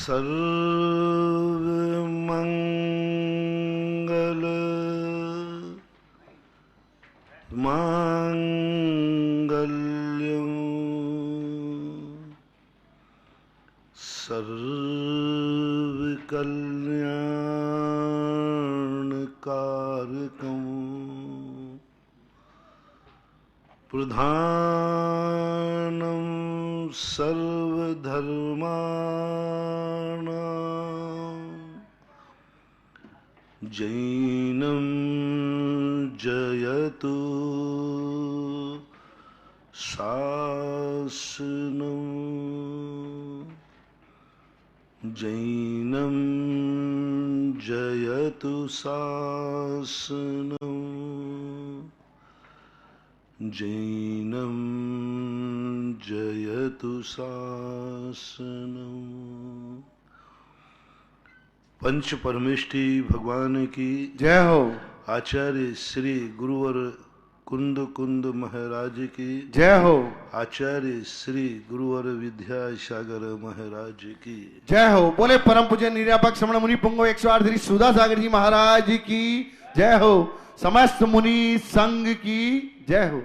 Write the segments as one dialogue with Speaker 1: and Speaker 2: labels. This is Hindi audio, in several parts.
Speaker 1: सर्वमंगल मांगल्यं सर्वकल्याणकारकं प्रधानं सर्वधर्माणां जैनं जयतु शासनं जैनं जयतु शासनं जैनं जयतु शासनं। पंच परमेष्टि भगवान की
Speaker 2: जय हो।
Speaker 1: आचार्य श्री गुरुवर कुंद कुंद महाराज की
Speaker 2: जय हो।
Speaker 1: आचार्य श्री गुरुवर विद्यासागर महाराज की
Speaker 2: जय हो। बोले परम पूज्य निर्यापक श्रमण मुनि पुंगव 108 श्री सुधा सागर जी महाराज की जय हो। समस्त मुनि संघ की जय हो।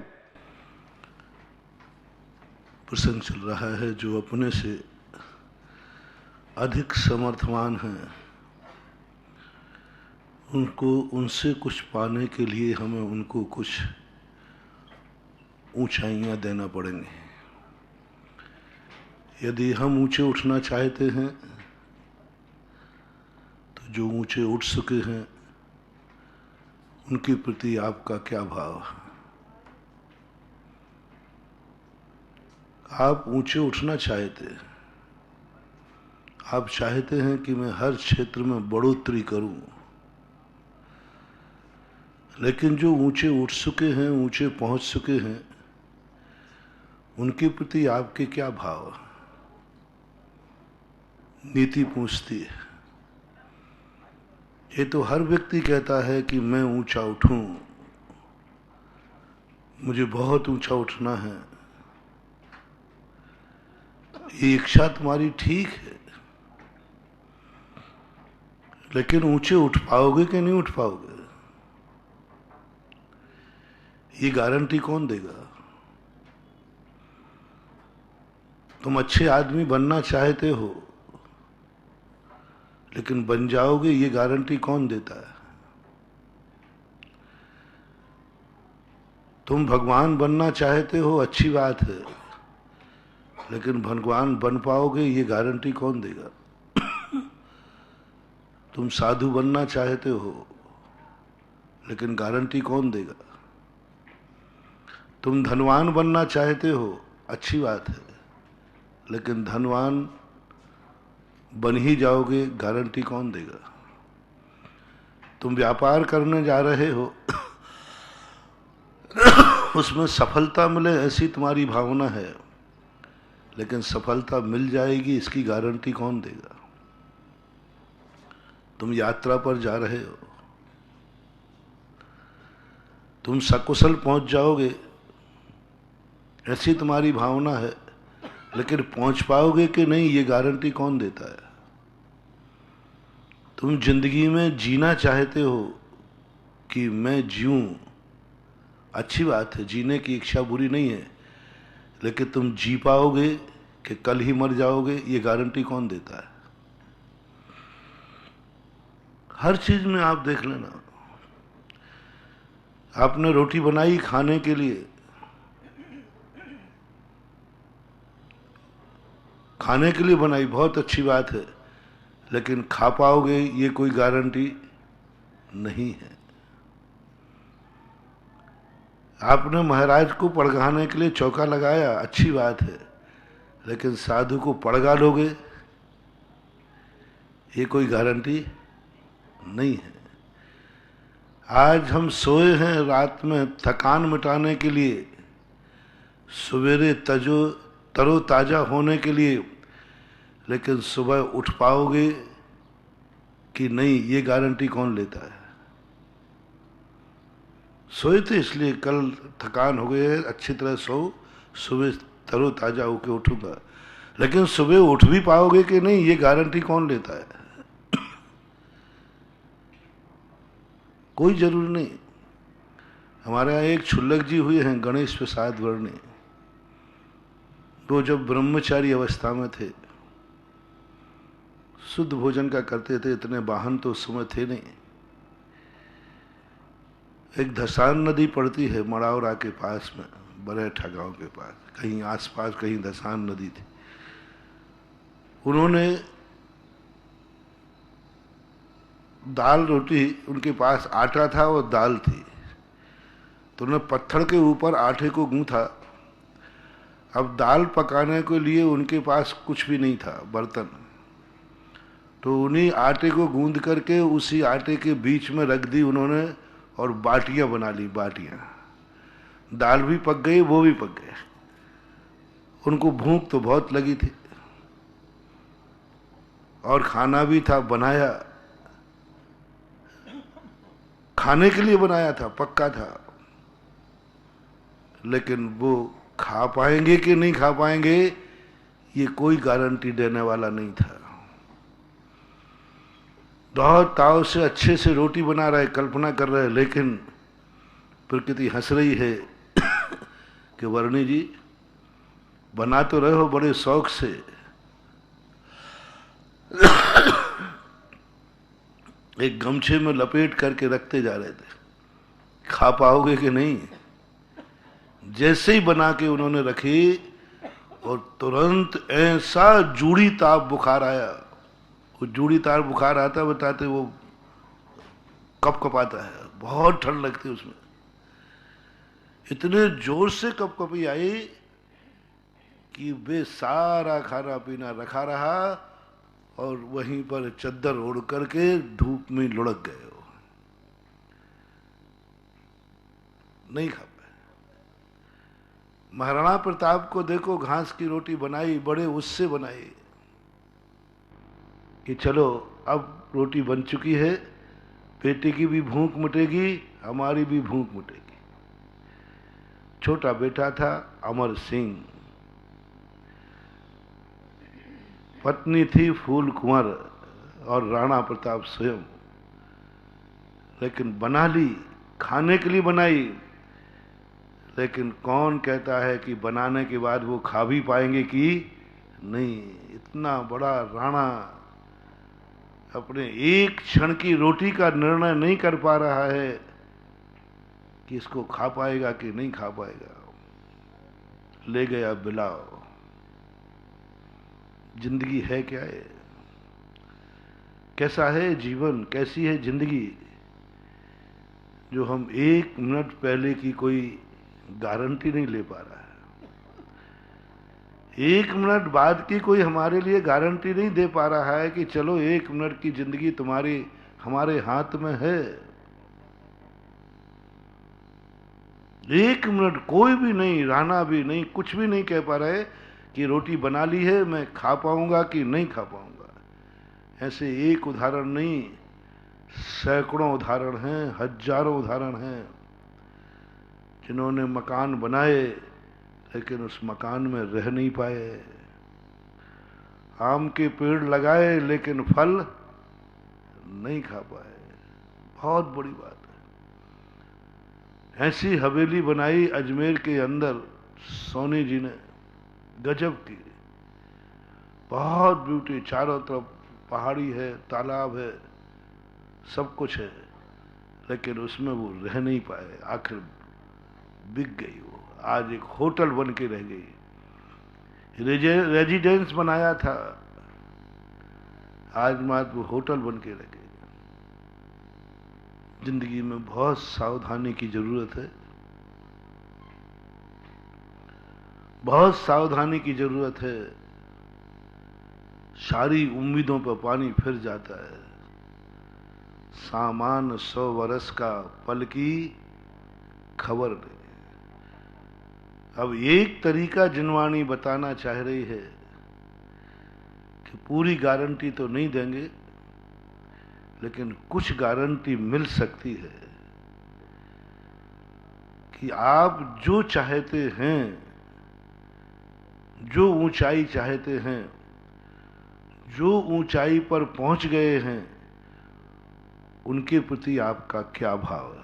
Speaker 1: प्रसंग चल रहा है जो अपने से अधिक समर्थवान हैं उनको उनसे कुछ पाने के लिए हमें उनको कुछ ऊंचाइयां देना पड़ेंगे। यदि हम ऊंचे उठना चाहते हैं तो जो ऊंचे उठ चुके हैं उनके प्रति आपका क्या भाव है? आप ऊंचे उठना चाहते हैं, आप चाहते हैं कि मैं हर क्षेत्र में बढ़ोतरी करूं, लेकिन जो ऊंचे उठ चुके हैं, ऊंचे पहुंच चुके हैं, उनके प्रति आपके क्या भाव? नीति पूछती है। ये तो हर व्यक्ति कहता है कि मैं ऊंचा उठूं, मुझे बहुत ऊंचा उठना है। ये इच्छा तुम्हारी ठीक है, लेकिन ऊंचे उठ पाओगे कि नहीं उठ पाओगे, ये गारंटी कौन देगा? तुम अच्छे आदमी बनना चाहते हो, लेकिन बन जाओगे, ये गारंटी कौन देता है? तुम भगवान बनना चाहते हो, अच्छी बात है, लेकिन भगवान बन पाओगे, ये गारंटी कौन देगा? तुम साधु बनना चाहते हो, लेकिन गारंटी कौन देगा? तुम धनवान बनना चाहते हो, अच्छी बात है, लेकिन धनवान बन ही जाओगे, गारंटी कौन देगा? तुम व्यापार करने जा रहे हो, उसमें सफलता मिले ऐसी तुम्हारी भावना है, लेकिन सफलता मिल जाएगी इसकी गारंटी कौन देगा? तुम यात्रा पर जा रहे हो, तुम सकुशल पहुंच जाओगे ऐसी तुम्हारी भावना है, लेकिन पहुंच पाओगे कि नहीं ये गारंटी कौन देता है? तुम जिंदगी में जीना चाहते हो कि मैं जीऊं, अच्छी बात है, जीने की इच्छा बुरी नहीं है, लेकिन तुम जी पाओगे कि कल ही मर जाओगे, ये गारंटी कौन देता है? हर चीज में आप देख लेना। आपने रोटी बनाई खाने के लिए, खाने के लिए बनाई, बहुत अच्छी बात है, लेकिन खा पाओगे ये कोई गारंटी नहीं है। आपने महाराज को पड़गाने के लिए चौका लगाया, अच्छी बात है, लेकिन साधु को पड़गा लोगे ये कोई गारंटी नहीं है। आज हम सोए हैं रात में थकान मिटाने के लिए, सवेरे तरोताजा होने के लिए, लेकिन सुबह उठ पाओगे कि नहीं ये गारंटी कौन लेता है? सोए थे इसलिए कल थकान हो गई है, अच्छी तरह सो, सुबह तरोताजा होके उठूंगा। लेकिन सुबह उठ भी पाओगे कि नहीं, ये गारंटी कौन लेता है? कोई जरूर नहीं। हमारे यहाँ एक छुल्लक जी हुए हैं, गणेश प्रसाद वर्णी। वो जब ब्रह्मचारी अवस्था में थे, शुद्ध भोजन का करते थे, इतने वाहन तो उस समय थे नहीं। एक धसान नदी पड़ती है मड़ावरा के पास में, बरेठा गांव के पास, कहीं आसपास कहीं धसान नदी थी। उन्होंने दाल रोटी, उनके पास आटा था और दाल थी, तो उन्होंने पत्थर के ऊपर आटे को गूंथा। अब दाल पकाने के लिए उनके पास कुछ भी नहीं था बर्तन, तो उन्हीं आटे को गूंद करके उसी आटे के बीच में रख दी उन्होंने और बाटियां बना ली, बाटियां। दाल भी पक गई, वो भी पक गए। उनको भूख तो बहुत लगी थी और खाना भी था बनाया, खाने के लिए बनाया था, पक्का था, लेकिन वो खा पाएंगे कि नहीं खा पाएंगे ये कोई गारंटी देने वाला नहीं था। बहुत ताव से अच्छे से रोटी बना रहे, कल्पना कर रहे, लेकिन प्रकृति हंस रही है कि वर्णी जी बना तो रहे हो बड़े शौक से, एक गमछे में लपेट करके रखते जा रहे थे, खा पाओगे कि नहीं? जैसे ही बना के उन्होंने रखी और तुरंत ऐसा जूड़ी ताप बुखार आया। वो जूड़ी ताप बुखार आता बताते वो कप कपाता है, बहुत ठंड लगती है उसमें। इतने जोर से कपकपी आई कि वे सारा खाना पीना रखा रहा और वहीं पर चद्दर ओढ़ करके धूप में लुढ़क गए हो, नहीं खा पाए। महाराणा प्रताप को देखो, घास की रोटी बनाई, बड़े उससे बनाई कि चलो अब रोटी बन चुकी है, बेटे की भी भूख मिटेगी, हमारी भी भूख मिटेगी। छोटा बेटा था अमर सिंह, पत्नी थी फूल कुंवर और राणा प्रताप स्वयं, लेकिन बना ली, खाने के लिए बनाई, लेकिन कौन कहता है कि बनाने के बाद वो खा भी पाएंगे कि नहीं। इतना बड़ा राणा अपने एक क्षण की रोटी का निर्णय नहीं कर पा रहा है कि इसको खा पाएगा कि नहीं खा पाएगा। ले गया बिलाव। जिंदगी है क्या है, कैसा है जीवन, कैसी है जिंदगी, जो हम एक मिनट पहले की कोई गारंटी नहीं ले पा रहा है। एक मिनट बाद की कोई हमारे लिए गारंटी नहीं दे पा रहा है कि चलो एक मिनट की जिंदगी तुम्हारी हमारे हाथ में है। एक मिनट कोई भी नहीं, राणा भी नहीं, कुछ भी नहीं कह पा रहे कि रोटी बना ली है, मैं खा पाऊंगा कि नहीं खा पाऊंगा। ऐसे एक उदाहरण नहीं, सैकड़ों उदाहरण हैं, हजारों उदाहरण हैं, जिन्होंने मकान बनाए लेकिन उस मकान में रह नहीं पाए। आम के पेड़ लगाए लेकिन फल नहीं खा पाए। बहुत बड़ी बात है। ऐसी हवेली बनाई अजमेर के अंदर सोनी जी ने, गजब की, बहुत ब्यूटी, चारों तरफ पहाड़ी है, तालाब है, सब कुछ है, लेकिन उसमें वो रह नहीं पाए, आखिर बिक गई। वो आज एक होटल बन के रह गई। रेजिडेंस बनाया था, आज मात्र वो होटल बन के रह गई। जिंदगी में बहुत सावधानी की जरूरत है, बहुत सावधानी की जरूरत है। सारी उम्मीदों पर पानी फिर जाता है। सामान 100 वर्ष का, पल की खबर नहीं। अब एक तरीका जिनवाणी बताना चाह रही है कि पूरी गारंटी तो नहीं देंगे, लेकिन कुछ गारंटी मिल सकती है कि आप जो चाहते हैं, जो ऊंचाई चाहते हैं, जो ऊंचाई पर पहुंच गए हैं, उनके प्रति आपका क्या भाव है?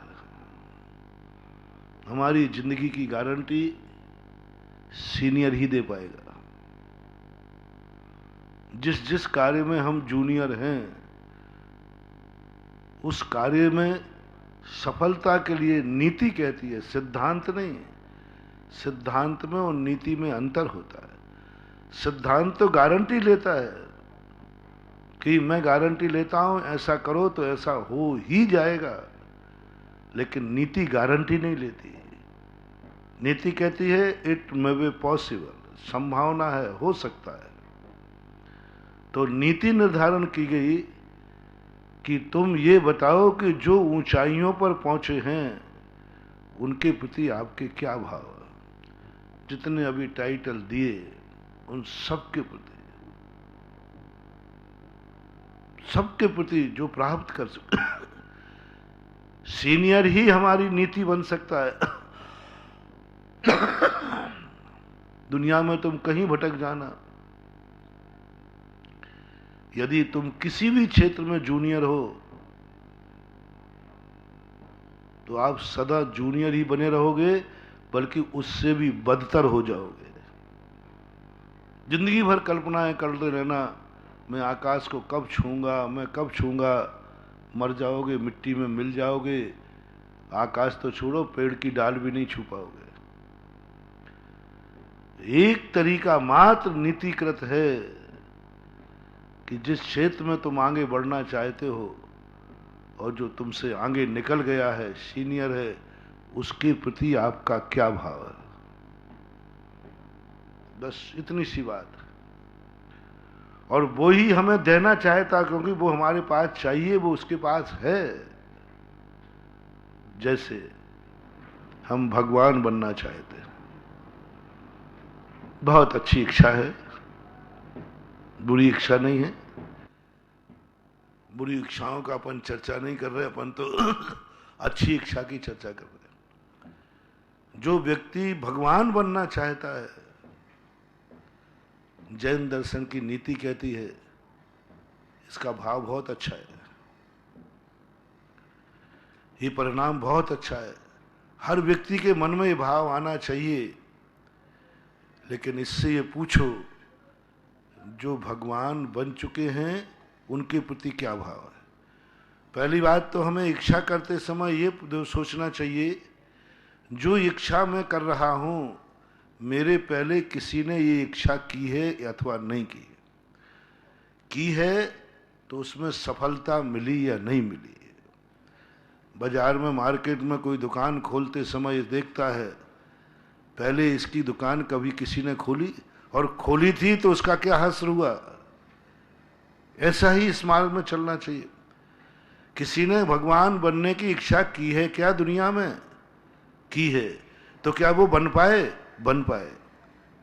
Speaker 1: हमारी जिंदगी की गारंटी सीनियर ही दे पाएगा। जिस जिस कार्य में हम जूनियर हैं, उस कार्य में सफलता के लिए नीति कहती है, सिद्धांत नहीं। सिद्धांत में और नीति में अंतर होता है। सिद्धांत तो गारंटी लेता है कि मैं गारंटी लेता हूं, ऐसा करो तो ऐसा हो ही जाएगा, लेकिन नीति गारंटी नहीं लेती। नीति कहती है इट मे बी पॉसिबल, संभावना है, हो सकता है। तो नीति निर्धारण की गई कि तुम ये बताओ कि जो ऊंचाइयों पर पहुंचे हैं, उनके प्रति आपके क्या भाव है। जितने अभी टाइटल दिए, उन सबके प्रति जो प्राप्त कर सकते, सीनियर ही हमारी नीति बन सकता है। दुनिया में तुम कहीं भटक जाना, यदि तुम किसी भी क्षेत्र में जूनियर हो, तो आप सदा जूनियर ही बने रहोगे, बल्कि उससे भी बदतर हो जाओगे। जिंदगी भर कल्पनाएं करते रहना, मैं आकाश को कब छूंगा, मैं कब छूंगा। मर जाओगे, मिट्टी में मिल जाओगे, आकाश तो छोड़ो, पेड़ की डाल भी नहीं छू पाओगे। एक तरीका मात्र नीतिकृत है कि जिस क्षेत्र में तुम आगे बढ़ना चाहते हो और जो तुमसे आगे निकल गया है, सीनियर है, उसके प्रति आपका क्या भाव है। बस इतनी सी बात। और वो ही हमें देना चाहता, क्योंकि वो हमारे पास चाहिए, वो उसके पास है। जैसे हम भगवान बनना चाहते हैं, बहुत अच्छी इच्छा है, बुरी इच्छा नहीं है। बुरी इच्छाओं का अपन चर्चा नहीं कर रहे, अपन तो अच्छी इच्छा की चर्चा कर रहे हैं। जो व्यक्ति भगवान बनना चाहता है, जैन दर्शन की नीति कहती है, इसका भाव बहुत अच्छा है, ये परिणाम बहुत अच्छा है। हर व्यक्ति के मन में ये भाव आना चाहिए। लेकिन इससे ये पूछो, जो भगवान बन चुके हैं, उनके प्रति क्या भाव है। पहली बात तो हमें इच्छा करते समय ये सोचना चाहिए, जो इच्छा मैं कर रहा हूं, मेरे पहले किसी ने ये इच्छा की है अथवा नहीं की है, तो उसमें सफलता मिली या नहीं मिली। बाजार में, मार्केट में कोई दुकान खोलते समय ये देखता है, पहले इसकी दुकान कभी किसी ने खोली, और खोली थी तो उसका क्या हश्र हुआ। ऐसा ही इस मार्ग में चलना चाहिए। किसी ने भगवान बनने की इच्छा की है क्या दुनिया में? की है, तो क्या वो बन पाए? बन पाए।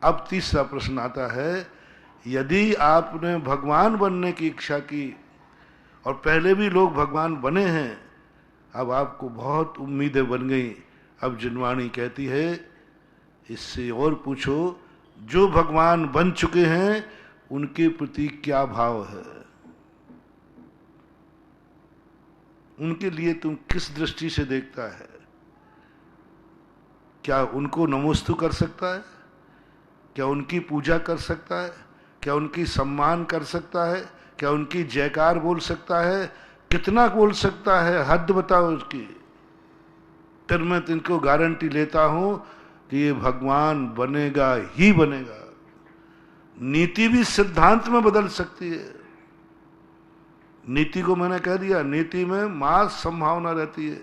Speaker 1: अब तीसरा प्रश्न आता है, यदि आपने भगवान बनने की इच्छा की और पहले भी लोग भगवान बने हैं, अब आपको बहुत उम्मीदें बन गई। अब जिनवाणी कहती है, इससे और पूछो, जो भगवान बन चुके हैं, उनके प्रति क्या भाव है, उनके लिए तुम किस दृष्टि से देखता है। क्या उनको नमोस्तु कर सकता है? क्या उनकी पूजा कर सकता है? क्या उनकी सम्मान कर सकता है? क्या उनकी जयकार बोल सकता है? कितना बोल सकता है? हद बताओ उसकी। फिर मैं तुमको गारंटी लेता हूं कि ये भगवान बनेगा ही बनेगा। नीति भी सिद्धांत में बदल सकती है। नीति को मैंने कह दिया, नीति में मास संभावना रहती है,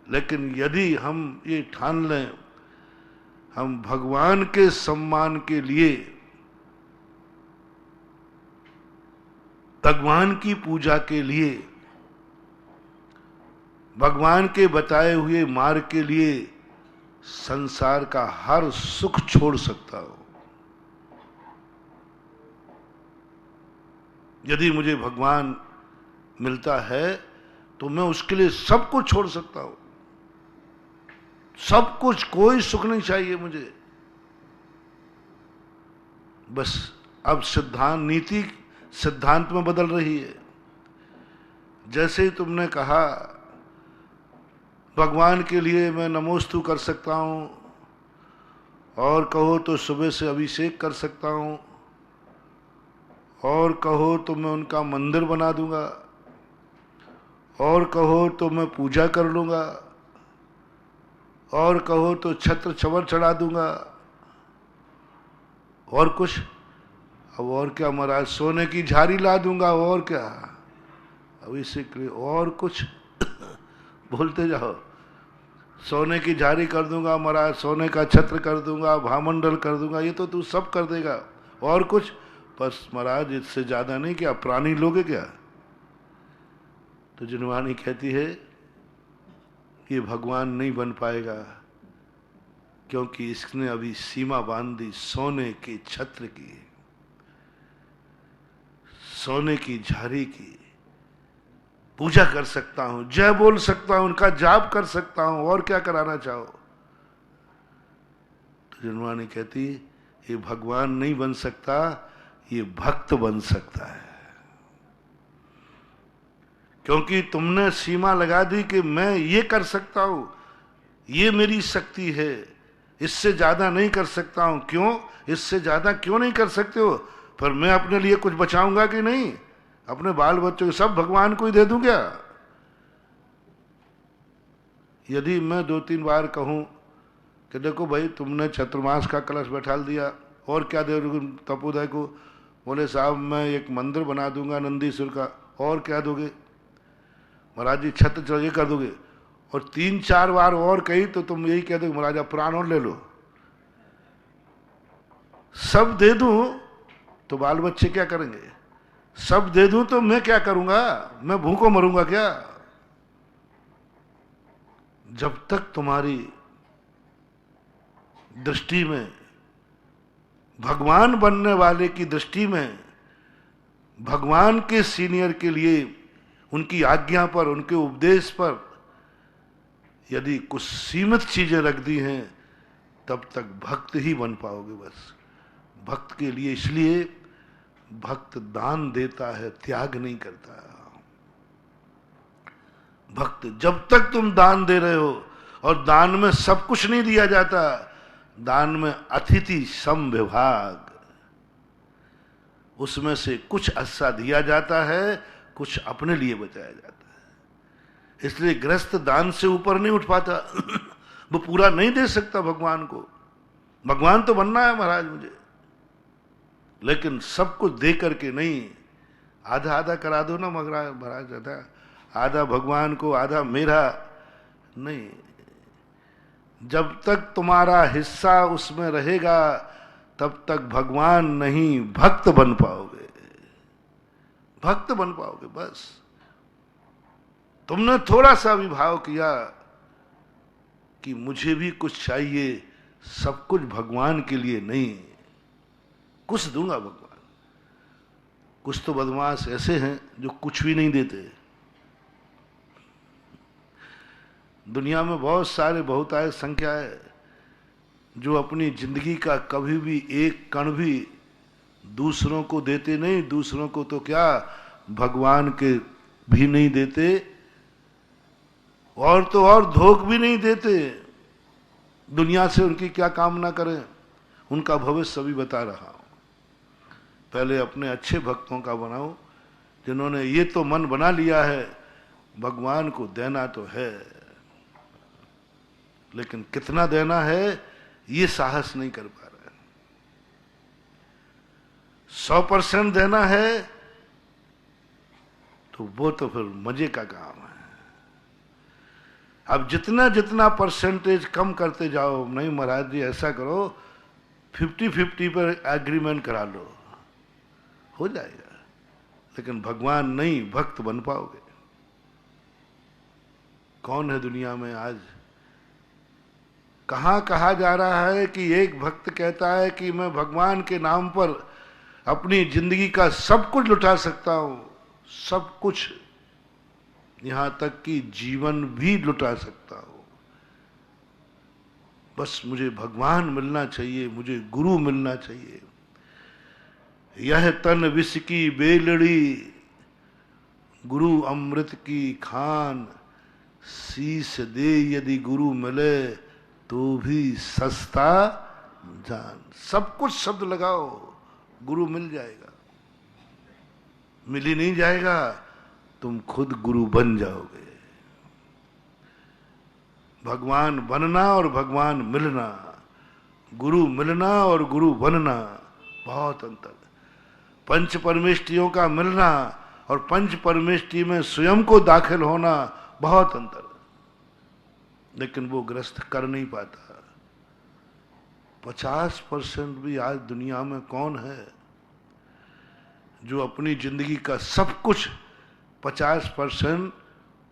Speaker 1: लेकिन यदि हम ये ठान लें, हम भगवान के सम्मान के लिए, भगवान की पूजा के लिए, भगवान के बताए हुए मार्ग के लिए संसार का हर सुख छोड़ सकता हो। यदि मुझे भगवान मिलता है तो मैं उसके लिए सब कुछ छोड़ सकता हूं, सब कुछ, कोई सुख नहीं चाहिए मुझे। बस अब सिद्धांत, नीति सिद्धांत में बदल रही है। जैसे ही तुमने कहा भगवान के लिए मैं नमोस्तु कर सकता हूँ, और कहो तो सुबह से अभिषेक कर सकता हूँ, और कहो तो मैं उनका मंदिर बना दूंगा, और कहो तो मैं पूजा कर लूँगा, और कहो तो छत्र छवर चढ़ा दूंगा, और कुछ? अब और क्या महाराज, सोने की झाड़ी ला दूंगा, और क्या? अब इसे और कुछ बोलते जाओ। सोने की झाड़ी कर दूंगा महाराज, सोने का छत्र कर दूंगा, भामंडल कर दूंगा, ये तो तू सब कर देगा, और कुछ? बस महाराज इससे ज्यादा नहीं, क्या प्राणी लोगे क्या? तो जिनवाणी कहती है ये भगवान नहीं बन पाएगा, क्योंकि इसने अभी सीमा बांध दी सोने के छत्र की, सोने की झाड़ी की। पूजा कर सकता हूं, जय बोल सकता हूं, उनका जाप कर सकता हूं, और क्या कराना चाहो? तो जिनवाणी कहती ये भगवान नहीं बन सकता, ये भक्त बन सकता है। क्योंकि तुमने सीमा लगा दी कि मैं ये कर सकता हूं, ये मेरी शक्ति है, इससे ज्यादा नहीं कर सकता हूं। क्यों? इससे ज्यादा क्यों नहीं कर सकते हो? फिर मैं अपने लिए कुछ बचाऊंगा कि नहीं? अपने बाल बच्चों को सब भगवान को ही दे दूं क्या? यदि मैं 2-3 बार कहूं कि देखो भाई तुमने चतुर्मास का कलश बैठा दिया, और क्या दे दोगे तपोदय को? बोले साहब मैं एक मंदिर बना दूंगा नंदीश्वर का, और क्या दोगे? महाराज जी छत्र चढ़ ये कर दोगे। और 3-4 बार और कही तो तुम यही कह दोगे महाराज आप प्राण और ले लो। सब दे दूं तो बाल बच्चे क्या करेंगे? सब दे दूं तो मैं क्या करूंगा? मैं भूखों मरूंगा क्या? जब तक तुम्हारी दृष्टि में, भगवान बनने वाले की दृष्टि में, भगवान के सीनियर के लिए उनकी आज्ञा पर, उनके उपदेश पर यदि कुछ सीमित चीजें रख दी हैं, तब तक भक्त ही बन पाओगे। बस भक्त के लिए, इसलिए भक्त दान देता है, त्याग नहीं करता। भक्त जब तक तुम दान दे रहे हो, और दान में सब कुछ नहीं दिया जाता, दान में अतिथि सम विभाग, उसमें से कुछ अस्सा दिया जाता है, कुछ अपने लिए बचाया जाता है। इसलिए गृहस्थ दान से ऊपर नहीं उठ पाता वो पूरा नहीं दे सकता भगवान को। भगवान तो बनना है महाराज मुझे, लेकिन सब कुछ दे करके नहीं, आधा आधा करा दो ना महाराज, आधा भगवान को आधा मेरा नहीं। जब तक तुम्हारा हिस्सा उसमें रहेगा तब तक भगवान नहीं भक्त बन पाओगे, भक्त बन पाओगे। बस तुमने थोड़ा सा विभाव किया कि मुझे भी कुछ चाहिए, सब कुछ भगवान के लिए नहीं, कुछ दूंगा भगवान। कुछ तो बदमाश ऐसे हैं जो कुछ भी नहीं देते। दुनिया में बहुत सारे बहुतायत संख्या है जो अपनी जिंदगी का कभी भी एक कण भी दूसरों को देते नहीं, दूसरों को तो क्या भगवान के भी नहीं देते, और तो और धोख भी नहीं देते। दुनिया से उनकी क्या कामना करें, उनका भविष्य भी बता रहा हूं। पहले अपने अच्छे भक्तों का बनाओ, जिन्होंने ये तो मन बना लिया है भगवान को देना तो है, लेकिन कितना देना है ये साहस नहीं कर पा रहा है। 100% देना है तो वो तो फिर मजे का काम है। अब जितना जितना परसेंटेज कम करते जाओ, नहीं महाराज जी ऐसा करो 50-50 पर एग्रीमेंट करा लो, हो जाएगा। लेकिन भगवान नहीं भक्त बन पाओगे। कौन है दुनिया में आज? कहां कहा जा रहा है कि एक भक्त कहता है कि मैं भगवान के नाम पर अपनी जिंदगी का सब कुछ लुटा सकता हूं, सब कुछ, यहां तक कि जीवन भी लुटा सकता हूं। बस मुझे भगवान मिलना चाहिए, मुझे गुरु मिलना चाहिए। यह तन विष की बेलड़ी, गुरु अमृत की खान, शीश दे यदि गुरु मिले तो भी सस्ता जान। सब कुछ शब्द लगाओ, गुरु मिल जाएगा। मिल ही नहीं जाएगा, तुम खुद गुरु बन जाओगे। भगवान बनना और भगवान मिलना, गुरु मिलना और गुरु बनना, बहुत अंतर। पंच परमेष्टियों का मिलना और पंच परमेष्टि में स्वयं को दाखिल होना, बहुत अंतर। लेकिन वो ग्रस्त कर नहीं पाता। 50% भी आज दुनिया में कौन है जो अपनी जिंदगी का सब कुछ 50%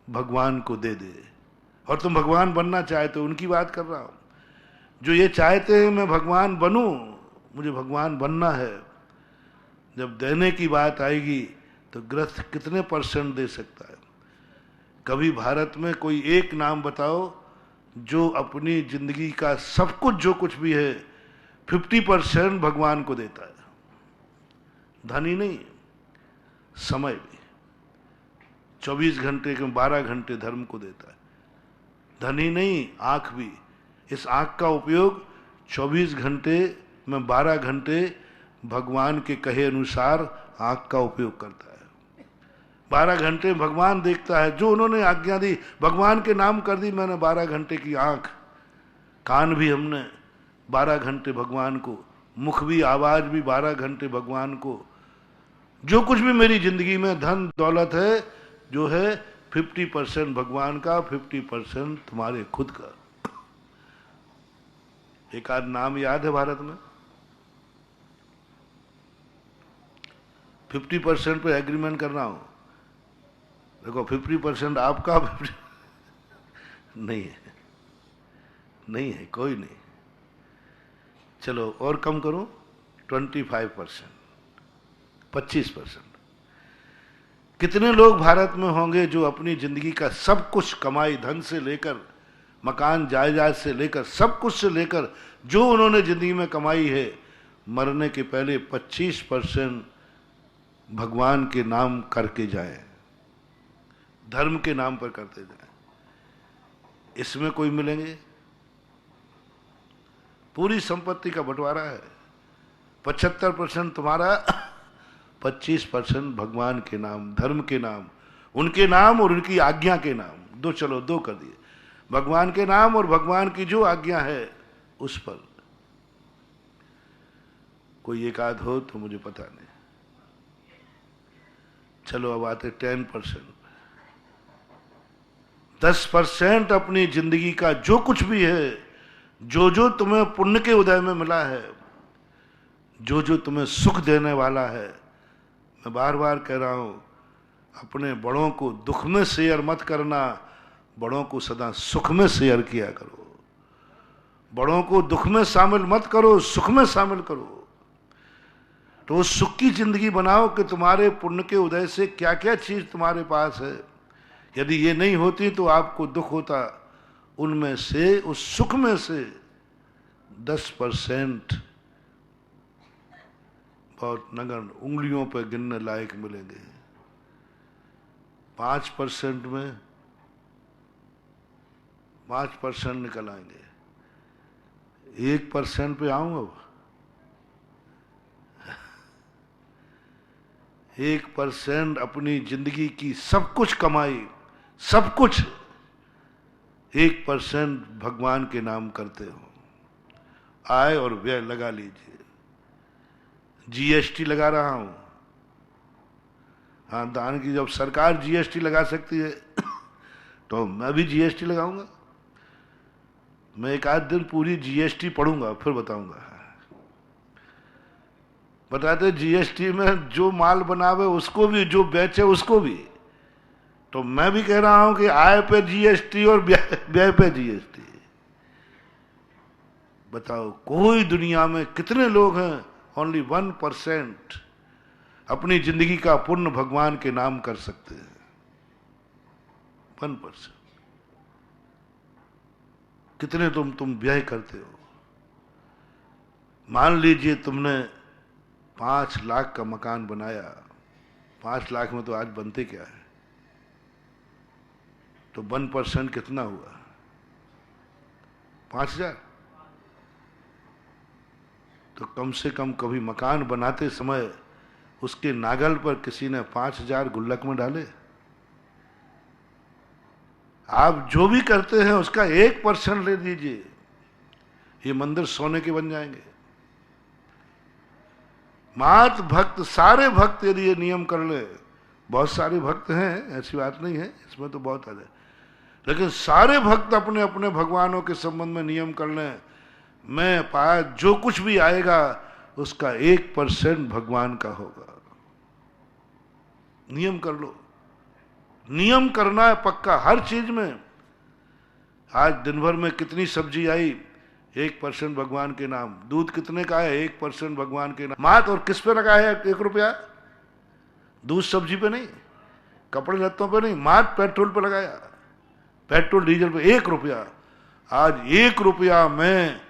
Speaker 1: भगवान को दे दे। और तुम भगवान बनना चाहते हो, उनकी बात कर रहा हूं। जो ये चाहते हैं मैं भगवान बनूं, मुझे भगवान बनना है, जब देने की बात आएगी तो ग्रस्त कितने % दे सकता है? कभी भारत में कोई एक नाम बताओ जो अपनी जिंदगी का सब कुछ, जो कुछ भी है, 50% भगवान को देता है। धन ही नहीं, समय भी। 24 घंटे के 12 घंटे धर्म को देता है। धन ही नहीं, आंख भी। इस आंख का उपयोग 24 घंटे में 12 घंटे भगवान के कहे अनुसार आंख का उपयोग करता है। 12 घंटे भगवान देखता है, जो उन्होंने आज्ञा दी, भगवान के नाम कर दी मैंने 12 घंटे की आंख। कान भी हमने 12 घंटे भगवान को, मुख भी, आवाज भी 12 घंटे भगवान को। जो कुछ भी मेरी जिंदगी में धन दौलत है, जो है 50% भगवान का, 50% तुम्हारे खुद का। एक आध नाम याद है भारत में? 50% पे एग्रीमेंट कर रहा हूं। देखो 50% आपका, 50 नहीं है, नहीं है, कोई नहीं। चलो और कम करो, 25%, 25%। कितने लोग भारत में होंगे जो अपनी जिंदगी का सब कुछ कमाई, धन से लेकर, मकान जायदाद से लेकर, सब कुछ से लेकर, जो उन्होंने जिंदगी में कमाई है, मरने के पहले 25% भगवान के नाम करके जाए, धर्म के नाम पर करते जाए। इसमें कोई मिलेंगे? पूरी संपत्ति का बंटवारा है। 75% तुम्हारा, 25% भगवान के नाम, धर्म के नाम, उनके नाम और उनकी आज्ञा के नाम। दो, चलो 2 कर दिए। भगवान के नाम और भगवान की जो आज्ञा है उस पर। कोई एक आध हो तो मुझे पता नहीं। चलो अब आते 10%। 10% अपनी जिंदगी का जो कुछ भी है, जो जो तुम्हें पुण्य के उदय में मिला है, जो जो तुम्हें सुख देने वाला है, मैं बार बार कह रहा हूं, अपने बड़ों को दुख में शेयर मत करना, बड़ों को सदा सुख में शेयर किया करो। बड़ों को दुख में शामिल मत करो, सुख में शामिल करो। तो उस सुख की जिंदगी बनाओ कि तुम्हारे पुण्य के उदय से क्या क्या चीज तुम्हारे पास है। यदि ये नहीं होती तो आपको दुख होता। उनमें से, उस सुख में से 10% बहुत नगण्य, उंगलियों पर गिनने लायक मिलेंगे। 5% में 5% निकल आएंगे। 1% पे आऊं अब। 1% अपनी जिंदगी की सब कुछ कमाई, सब कुछ 1% भगवान के नाम करते हो। आय और व्यय लगा लीजिए। जीएसटी लगा रहा हूं। हाँ, दान की जब सरकार जीएसटी लगा सकती है तो मैं भी जीएसटी लगाऊंगा। मैं एक आध दिन पूरी जीएसटी पढ़ूंगा, फिर बताऊंगा। बताते जीएसटी में जो माल बनावे उसको भी, जो बेचे उसको भी। तो मैं भी कह रहा हूं कि आय पे जीएसटी और व्यय पे जीएसटी। बताओ कोई दुनिया में कितने लोग हैं, ओनली 1% अपनी जिंदगी का पुण्य भगवान के नाम कर सकते हैं। 1%। कितने तुम व्यय करते हो। मान लीजिए तुमने 5 लाख का मकान बनाया, 5 लाख में तो आज बनते क्या है, तो 1% कितना हुआ? 5,000। तो कम से कम कभी मकान बनाते समय उसके नागल पर किसी ने 5,000 गुल्लक में डाले? आप जो भी करते हैं उसका 1% ले दीजिए, ये मंदिर सोने के बन जाएंगे। मात भक्त, सारे भक्त यदि ये नियम कर ले, बहुत सारे भक्त हैं, ऐसी बात नहीं है, इसमें तो बहुत है, लेकिन सारे भक्त अपने अपने भगवानों के संबंध में नियम कर लें, मैं पाया जो कुछ भी आएगा उसका 1% भगवान का होगा। नियम कर लो, नियम करना है पक्का हर चीज में। आज दिन भर में कितनी सब्जी आई, 1% भगवान के नाम। दूध कितने का है, 1% भगवान के नाम। मात और किस पे लगा है 1 रुपया? दूध सब्जी पे नहीं, कपड़े लत्तों पे नहीं, मात पेट्रोल पे लगाया, पेट्रोल डीजल पे 1 रुपया। आज 1 रुपया में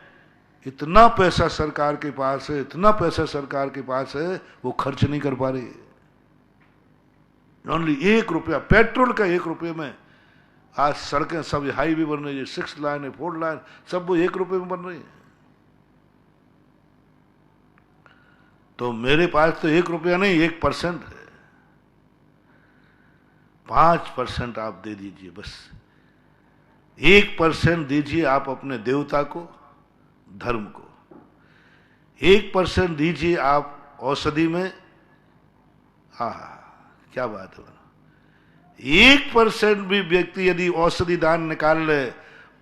Speaker 1: इतना पैसा सरकार के पास है, इतना पैसा सरकार के पास है, वो खर्च नहीं कर पा रही। ओनली 1 रुपया, पेट्रोल का 1 रुपये में आज सड़कें सब हाईवे बन रही है, 6 लाइन है, 4 लाइन, सब वो 1 रुपये में बन रही है। तो मेरे पास तो 1 रुपया नहीं, 1% है। 5% आप दे दीजिए, बस 1% दीजिए आप अपने देवता को, धर्म को। 1% दीजिए आप औषधि में। हाँ, क्या बात है। 1% भी व्यक्ति यदि औषधि दान निकाल ले,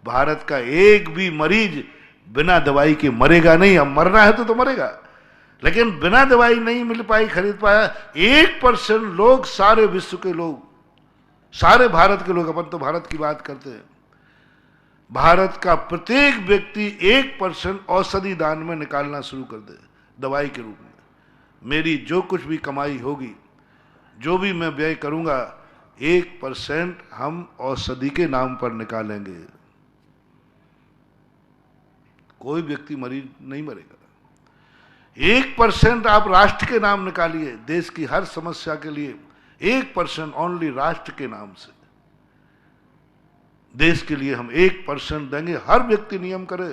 Speaker 1: भारत का एक भी मरीज बिना दवाई के मरेगा नहीं। अब मरना है तो मरेगा, लेकिन बिना दवाई नहीं मिल पाई, खरीद पाया। 1% लोग, सारे विश्व के लोग, सारे भारत के लोग, अपन तो भारत की बात करते हैं, भारत का प्रत्येक व्यक्ति 1% औषधि दान में निकालना शुरू कर दे, दवाई के रूप में। मेरी जो कुछ भी कमाई होगी, जो भी मैं व्यय करूंगा, 1% हम औषधि के नाम पर निकालेंगे। कोई व्यक्ति मरीज नहीं मरेगा। 1% आप राष्ट्र के नाम निकालिए, देश की हर समस्या के लिए 1% ओनली राष्ट्र के नाम से। देश के लिए हम 1% देंगे। हर व्यक्ति नियम करे।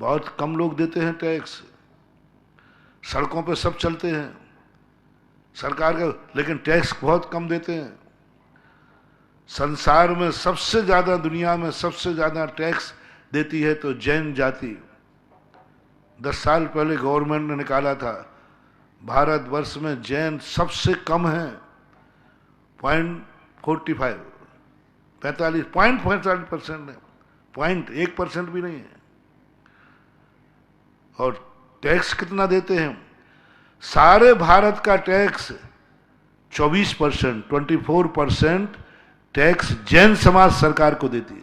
Speaker 1: बहुत कम लोग देते हैं टैक्स, सड़कों पे सब चलते हैं सरकार का, लेकिन टैक्स बहुत कम देते हैं। संसार में सबसे ज्यादा, दुनिया में सबसे ज्यादा टैक्स देती है तो जैन जाति। 10 साल पहले गवर्नमेंट ने निकाला था, भारतवर्ष में जैन सबसे कम है, 0.45, 0.45% है, 1% भी नहीं है। और टैक्स कितना देते हैं? सारे भारत का टैक्स 24%, 24% टैक्स जैन समाज सरकार को देती है।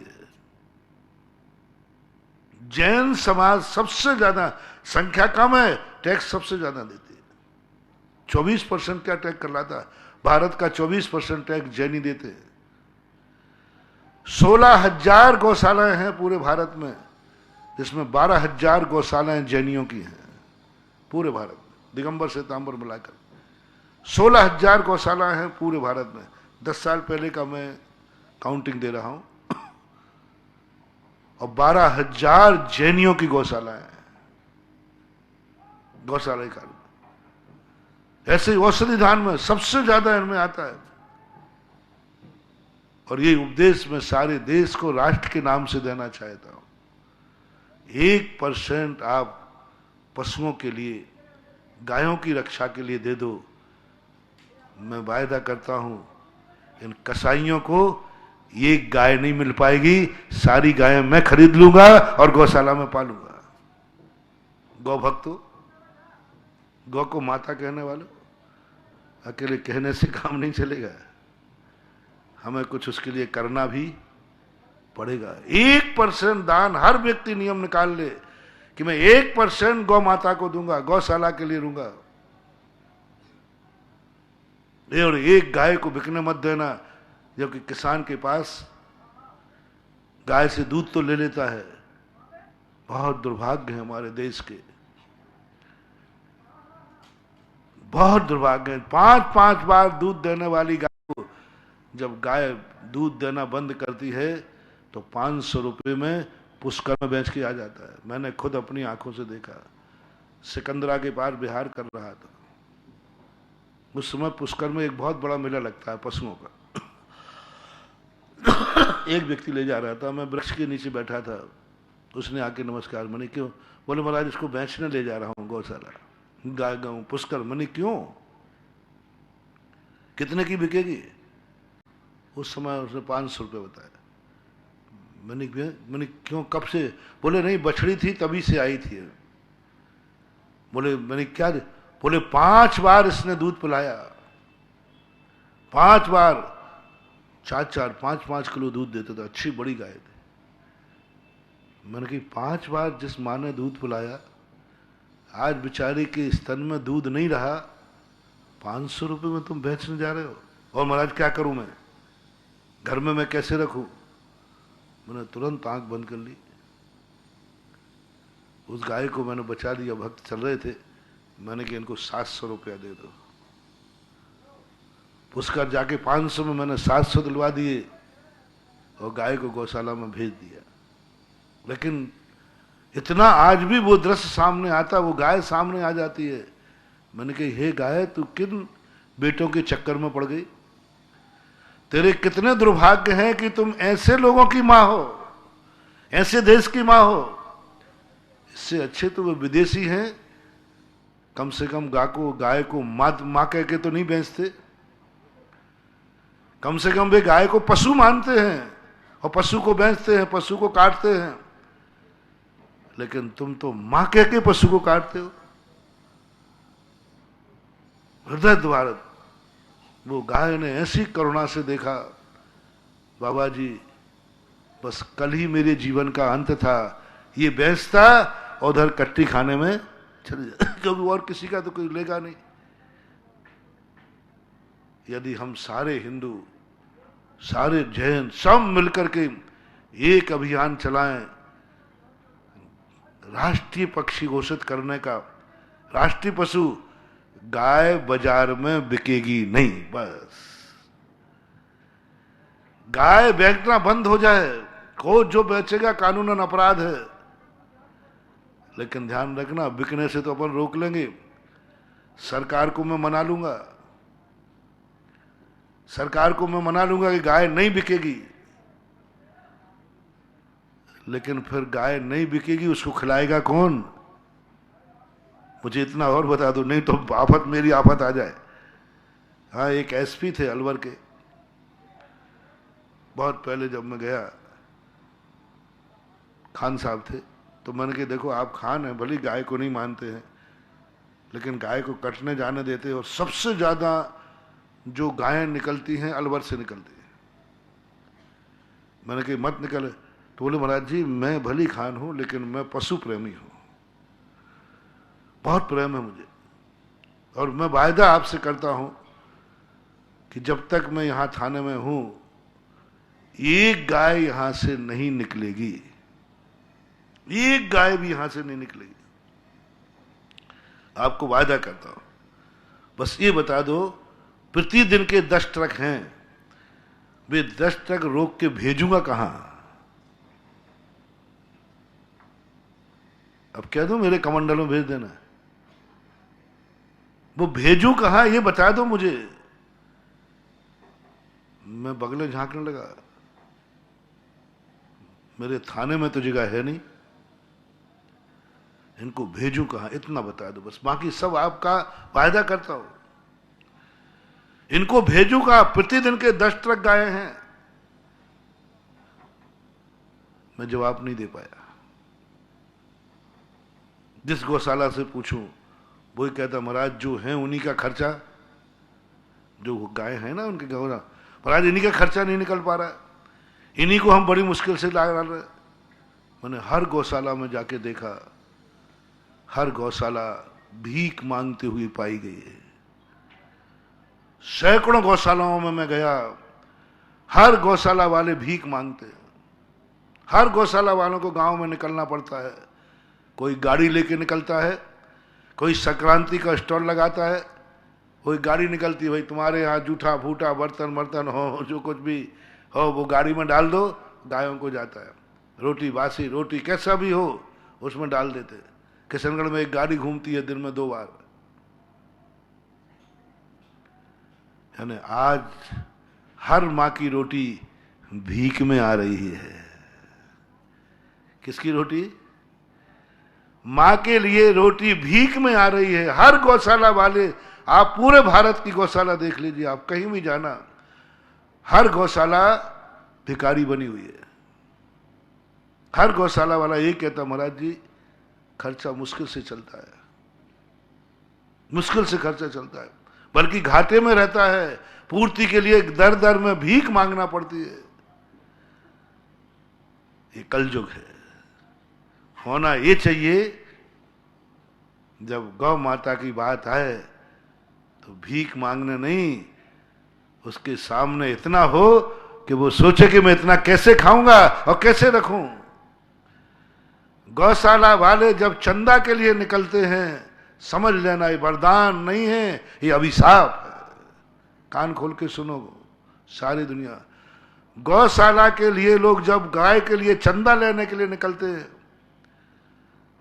Speaker 1: जैन समाज सबसे ज्यादा, संख्या कम है, टैक्स सबसे ज्यादा देती है। 24% क्या टैक्स कर लाता? भारत का 24% टैक्स जैन ही देते हैं। 16,000 गौशालाएं हैं पूरे भारत में, जिसमें 12,000 गौशालाएं जैनियों की हैं पूरे भारत में, दिगंबर से तांबर मिलाकर 16,000 गौशालाएं हैं पूरे भारत में। 10 साल पहले का मैं काउंटिंग दे रहा हूं, और 12,000 जैनियों की गौशालाएं हैं, गौशाला काल में। ऐसे औषधि दान में सबसे ज्यादा इनमें आता है। और ये उपदेश में सारे देश को राष्ट्र के नाम से देना चाहता हूं। 1% आप पशुओं के लिए, गायों की रक्षा के लिए दे दो। मैं वायदा करता हूं, इन कसाईयों को ये गाय नहीं मिल पाएगी, सारी गायें मैं खरीद लूंगा और गौशाला में पालूंगा। गौ भक्तों, गौ को माता कहने वालों, अकेले कहने से काम नहीं चलेगा, हमें कुछ उसके लिए करना भी पड़ेगा। 1% दान, हर व्यक्ति नियम निकाल ले कि मैं 1% गौ माता को दूंगा, गौशाला के लिए दूंगा। और एक गाय को बिकने मत देना, जबकि किसान के पास गाय से दूध तो ले लेता है। बहुत दुर्भाग्य है हमारे देश के। बहुत दुर्भाग्य है। 5-5 बार दूध देने वाली गाय को जब गाय दूध देना बंद करती है तो 500 रुपये में पुष्कर में बेच के आ जाता है। मैंने खुद अपनी आंखों से देखा। सिकंदरा के पार बिहार कर रहा था, उस समय पुष्कर में एक बहुत बड़ा मेला लगता है पशुओं का। एक व्यक्ति ले जा रहा था, मैं वृक्ष के नीचे बैठा था, उसने आके नमस्कार। मैंने क्यों? बोले महाराज इसको बेचने ले जा रहा हूँ गौशाला, गाय गाँव पुष्कर। मैंने क्यों, कितने की बिकेगी? उस समय उसने 500 रुपये बताया। मैंने क्यों, कब से? बोले नहीं बछड़ी थी तभी से आई थी। बोले मैंने क्या? बोले 5 बार इसने दूध पिलाया, 5 बार 4-4 5-5 किलो दूध देते थे, अच्छी बड़ी गाय थी। मैंने कहा 5 बार जिस माँ ने दूध पिलाया, आज बेचारी के स्तन में दूध नहीं रहा, 500 रुपये में तुम बेचने जा रहे हो। और महाराज क्या करूं मैं, घर में मैं कैसे रखूं? मैंने तुरंत आंख बंद कर ली। उस गाय को मैंने बचा लिया। भक्त चल रहे थे, मैंने कहा इनको 700 रुपया दे दो। पुष्कर जाके 500 में मैंने 700 दिलवा दिए और गाय को गौशाला में भेज दिया। लेकिन इतना आज भी वो दृश्य सामने आता, वो गाय सामने आ जाती है। मैंने कहा हे गाय, तू किन बेटों के चक्कर में पड़ गई? तेरे कितने दुर्भाग्य हैं कि तुम ऐसे लोगों की माँ हो, ऐसे देश की माँ हो। इससे अच्छे तो वो विदेशी हैं, कम से कम गाय को माँ कह के तो नहीं बेचते। कम से कम वे गाय को पशु मानते हैं और पशु को बेचते हैं, पशु को काटते हैं। लेकिन तुम तो मां कह के पशु को काटते हो। हृदय द्वार वो गाय ने ऐसी करुणा से देखा, बाबा जी बस कल ही मेरे जीवन का अंत था, ये बेचता और उधर कट्टी खाने में चले जाए, क्योंकि और किसी का तो कोई लेगा नहीं। यदि हम सारे हिंदू, सारे जैन सब मिलकर के एक अभियान चलाएं, राष्ट्रीय पक्षी घोषित करने का, राष्ट्रीय पशु, गाय बाजार में बिकेगी नहीं। बस गाय बेचना बंद हो जाए, को जो बेचेगा कानूनन अपराध है। लेकिन ध्यान रखना, बिकने से तो अपन रोक लेंगे। सरकार को मैं मना लूंगा, सरकार को मैं मना लूंगा कि गाय नहीं बिकेगी। लेकिन फिर गाय नहीं बिकेगी, उसको खिलाएगा कौन? मुझे इतना और बता दो, नहीं तो आफत मेरी आफत आ जाए। हाँ, एक एसपी थे अलवर के, बहुत पहले जब मैं गया, खान साहब थे, तो मैंने कहा देखो आप खान हैं, भली गाय को नहीं मानते हैं, लेकिन गाय को कटने जाने देते हैं। और सबसे ज्यादा जो गायें निकलती हैं अलवर से निकलती हैं। मैंने कहा मत निकले, तो बोले महाराज जी मैं भली खान हूं, लेकिन मैं पशु प्रेमी हूं, बहुत प्रेम है मुझे, और मैं वायदा आपसे करता हूं कि जब तक मैं यहां थाने में हूं, एक गाय यहां से नहीं निकलेगी, एक गाय भी यहां से नहीं निकलेगी, आपको वायदा करता हूं। बस ये बता दो, प्रतिदिन के 10 ट्रक हैं, वे 10 ट्रक रोक के भेजूंगा कहां? अब कह दो मेरे कमंडल में भेज देना, वो भेजू कहां ये बता दो मुझे। मैं बगले झांकने लगा, मेरे थाने में तो जगह है नहीं, इनको भेजू कहां इतना बता दो बस, बाकी सब आपका वायदा करता हूं। इनको भेजू कहां? प्रतिदिन के 10 ट्रक गाय हैं। मैं जवाब नहीं दे पाया। जिस गौशाला से पूछूं वो ही कहता महाराज जो है उन्हीं का खर्चा, जो गाय है ना उनके गौरा, महाराज इन्हीं का खर्चा नहीं निकल पा रहा है, इन्हीं को हम बड़ी मुश्किल से ला रहे। मैंने हर गौशाला में जाके देखा, हर गौशाला भीख मांगते हुए पाई गई है। सैकड़ों गौशालाओं में मैं गया, हर गौशाला वाले भीख मांगते हैं। हर गौशाला वालों को गांव में निकलना पड़ता है, कोई गाड़ी लेके निकलता है, कोई संक्रांति का स्टॉल लगाता है, कोई गाड़ी निकलती है, भाई तुम्हारे यहाँ जूठा फूटा बर्तन बर्तन हो, जो कुछ भी हो वो गाड़ी में डाल दो, गायों को जाता है। रोटी बासी रोटी कैसा भी हो उसमें डाल देते। किशनगढ़ में एक गाड़ी घूमती है दिन में 2 बार। यानी आज हर माँ की रोटी भीख में आ रही है। किसकी रोटी? माँ के लिए रोटी भीख में आ रही है। हर गौशाला वाले, आप पूरे भारत की गौशाला देख लीजिए, आप कहीं भी जाना, हर गौशाला भिखारी बनी हुई है। हर गौशाला वाला ये कहता, महाराज जी खर्चा मुश्किल से चलता है, मुश्किल से खर्चा चलता है, बल्कि घाटे में रहता है। पूर्ति के लिए दर दर में भीख मांगना पड़ती है। ये कलयुग है। होना ये चाहिए, जब गौ माता की बात आए तो भीख मांगने नहीं, उसके सामने इतना हो कि वो सोचे कि मैं इतना कैसे खाऊंगा और कैसे रखूं। गौशाला वाले जब चंदा के लिए निकलते हैं, समझ लेना ये वरदान नहीं है, ये अभिशाप है। कान खोल के सुनो सारी दुनिया। गौशाला के लिए लोग जब गाय के लिए चंदा लेने के लिए निकलते हैं,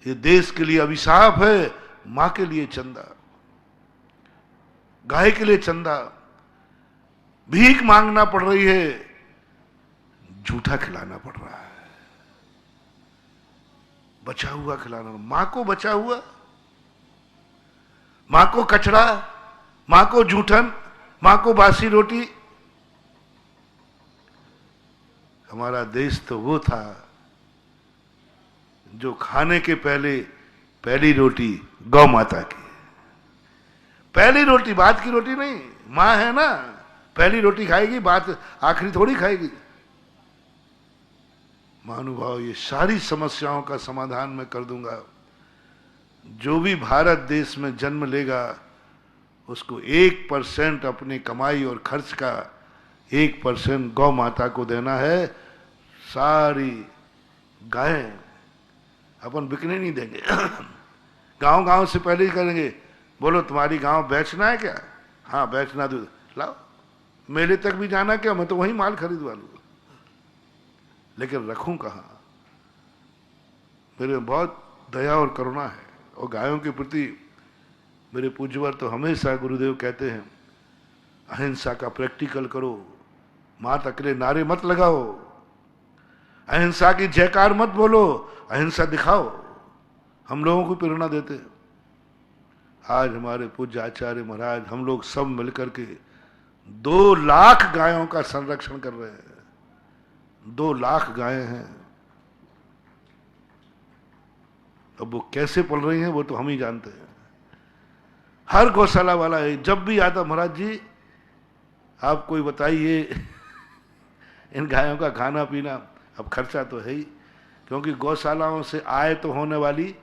Speaker 1: ये देश के लिए अभिशाप है। मां के लिए चंदा, गाय के लिए चंदा, भीख मांगना पड़ रही है, झूठा खिलाना पड़ रहा है, बचा हुआ खिलाना। मां को बचा हुआ, मां को कचड़ा, मां को जूठन, मां को बासी रोटी। हमारा देश तो वो था जो खाने के पहले पहली रोटी गौ माता की। पहली रोटी, बात की रोटी नहीं। मां है ना, पहली रोटी खाएगी, बात आखिरी थोड़ी खाएगी। महानुभाव, ये सारी समस्याओं का समाधान मैं कर दूंगा। जो भी भारत देश में जन्म लेगा उसको 1% अपनी कमाई और खर्च का 1% गौ माता को देना है। सारी गायें अपन बिकने नहीं देंगे। गांव गांव से पहले ही करेंगे, बोलो तुम्हारी गांव बेचना है क्या? हाँ बेचना, दूध लाओ। मेले तक भी जाना क्या? मैं तो वही माल खरीदवा लूंगा, लेकिन रखूं कहां? मेरे बहुत दया और करुणा है। और गायों के प्रति मेरे पूज्यवर तो हमेशा गुरुदेव कहते हैं, अहिंसा का प्रैक्टिकल करो, मात अकेले नारे मत लगाओ, अहिंसा की जयकार मत बोलो, अहिंसा दिखाओ। हम लोगों को प्रेरणा देते हैं। आज हमारे पूज्य आचार्य महाराज, हम लोग सब मिलकर के 2 लाख गायों का संरक्षण कर रहे हैं। 2 लाख गायें हैं। अब वो कैसे पल रही हैं वो तो हम ही जानते हैं। हर गौशाला वाला है, जब भी आता, महाराज जी आप कोई बताइए इन गायों का खाना पीना। अब खर्चा तो है ही, क्योंकि गौशालाओं से आय तो होने वाली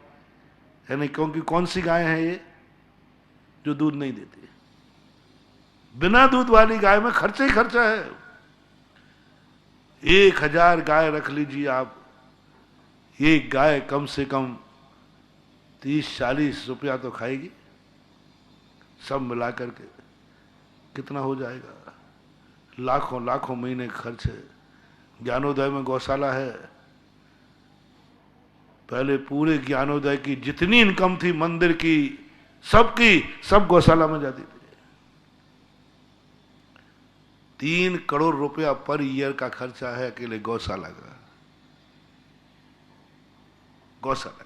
Speaker 1: है नहीं। क्योंकि कौन सी गाय है ये जो दूध नहीं देती? बिना दूध वाली गाय में खर्चा ही खर्चा है। 1000 गाय रख लीजिए आप, एक गाय कम से कम 30-40 रुपया तो खाएगी। सब मिलाकर के कितना हो जाएगा? लाखों लाखों महीने का खर्च है। ज्ञानोदय में गौशाला है। पहले पूरे ज्ञानोदय की जितनी इनकम थी मंदिर की, सब गौशाला में जाती थी। 3 करोड़ रुपया पर ईयर का खर्चा है अकेले गौशाला का। गौशाला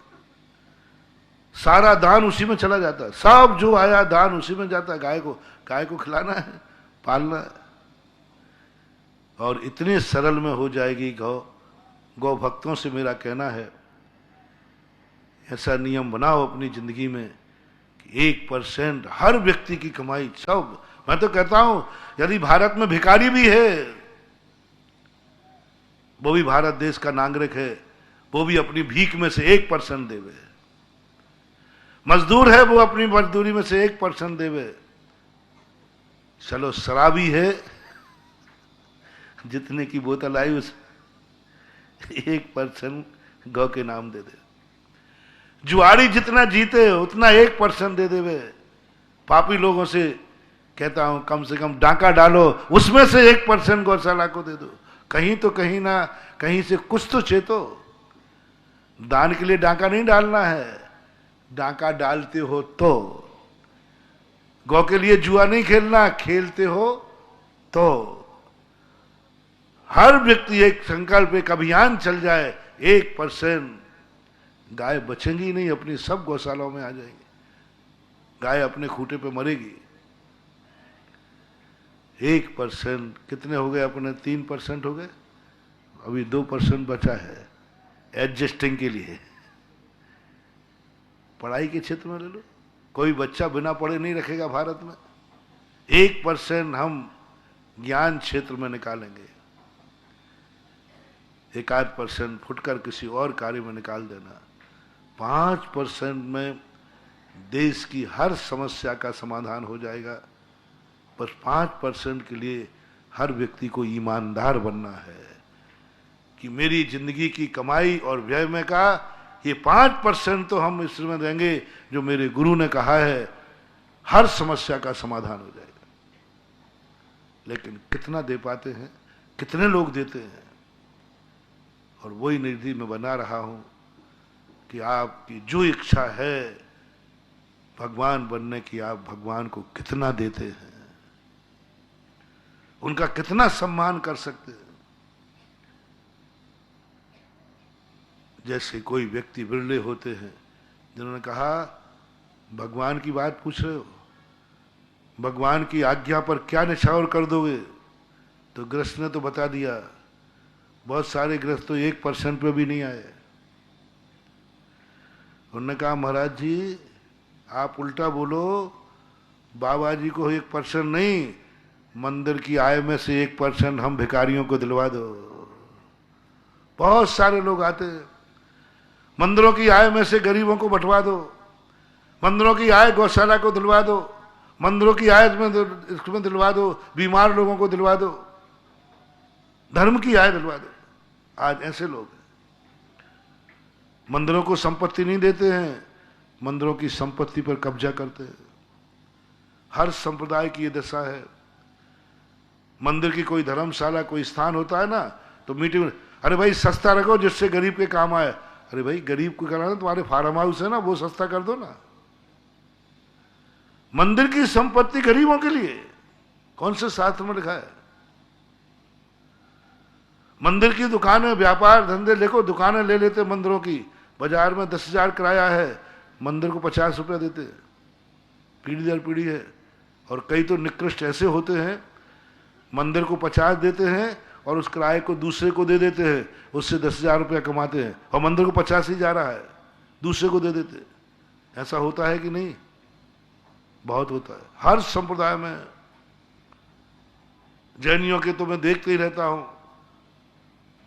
Speaker 1: सारा दान उसी में चला जाता है। सब जो आया दान उसी में जाता है। गाय को खिलाना है, पालना है। और इतने सरल में हो जाएगी गौ भक्तों से मेरा कहना है, ऐसा नियम बनाओ अपनी जिंदगी में कि 1% हर व्यक्ति की कमाई। सब, मैं तो कहता हूं यदि भारत में भिखारी भी है, वो भी भारत देश का नागरिक है, वो भी अपनी भीख में से 1% देवे। मजदूर है, वो अपनी मजदूरी में से 1% देवे। चलो शराबी है, जितने की बोतल आई उस 1% गौ के नाम दे दे। जुआरी जितना जीते उतना 1% दे देवे। पापी लोगों से कहता हूं कम से कम डाका डालो, उसमें से 1% गौशाला को दे दो। कहीं तो कहीं ना कहीं से कुछ तो चेतो। दान के लिए डाका नहीं डालना है, डाका डालते हो तो। गौ के लिए जुआ नहीं खेलना, खेलते हो तो। हर व्यक्ति एक संकल्प, एक अभियान चल जाए, 1% गाय बचेंगी नहीं, अपनी सब गौशालाओं में आ जाएंगी। गाय अपने खूंटे पे मरेगी। 1% कितने हो गए अपने? 3% हो गए, अभी 2% बचा है एडजस्टिंग के लिए। पढ़ाई के क्षेत्र में ले लो, कोई बच्चा बिना पढ़े नहीं रखेगा भारत में। 1% हम ज्ञान क्षेत्र में निकालेंगे, 1-8% फुटकर किसी और कार्य में निकाल देना। 5% में देश की हर समस्या का समाधान हो जाएगा। बस 5% के लिए हर व्यक्ति को ईमानदार बनना है कि मेरी जिंदगी की कमाई और व्यय में का ये 5% तो हम इसमें देंगे जो मेरे गुरु ने कहा है, हर समस्या का समाधान हो जाएगा। लेकिन कितना दे पाते हैं, कितने लोग देते हैं? और वही निधि में बना रहा हूं कि आपकी जो इच्छा है भगवान बनने की, आप भगवान को कितना देते हैं, उनका कितना सम्मान कर सकते हैं। जैसे कोई व्यक्ति बिरले होते हैं जिन्होंने कहा भगवान की बात पूछ रहे हो, भगवान की आज्ञा पर क्या निछावर कर दोगे? तो गृहस्थ ने तो बता दिया, बहुत सारे गृहस्थ तो 1% पे भी नहीं आए। उन्होंने कहा महाराज जी आप उल्टा बोलो, बाबा जी को 1% नहीं, मंदिर की आय में से 1% हम भिखारियों को दिलवा दो। बहुत सारे लोग आते हैं, मंदिरों की आय में से गरीबों को बंटवा दो, मंदिरों की आय गौशाला को दिलवा दो, मंदिरों की आय इसमें दिलवा दो, बीमार लोगों को दिलवा दो, धर्म की आय दिलवा दो। आज ऐसे लोग हैं, मंदिरों को संपत्ति नहीं देते हैं, मंदिरों की संपत्ति पर कब्जा करते हैं। हर संप्रदाय की ये दशा है। मंदिर की कोई धर्मशाला, कोई स्थान होता है ना, तो मीटिंग में अरे भाई सस्ता रखो जिससे गरीब के काम आए। अरे भाई गरीब को कराना, तुम्हारे फार्म हाउस है ना, वो सस्ता कर दो ना। मंदिर की संपत्ति गरीबों के लिए, कौन से शास्त्र में लिखा है? मंदिर की दुकानें, व्यापार धंधे देखो, दुकानें ले लेते मंदिरों की, बाजार में 10,000 किराया है, मंदिर को 50 रुपया देते, पीढ़ी दर पीढ़ी है। और कई तो निकृष्ट ऐसे होते हैं, मंदिर को 50 देते हैं और उस किराए को दूसरे को दे देते हैं, उससे 10,000 रुपया कमाते हैं, और मंदिर को 50 ही जा रहा है, दूसरे को दे देते। ऐसा होता है कि नहीं? बहुत होता है, हर संप्रदाय में। जैनियों के तो मैं देखते ही रहता हूं,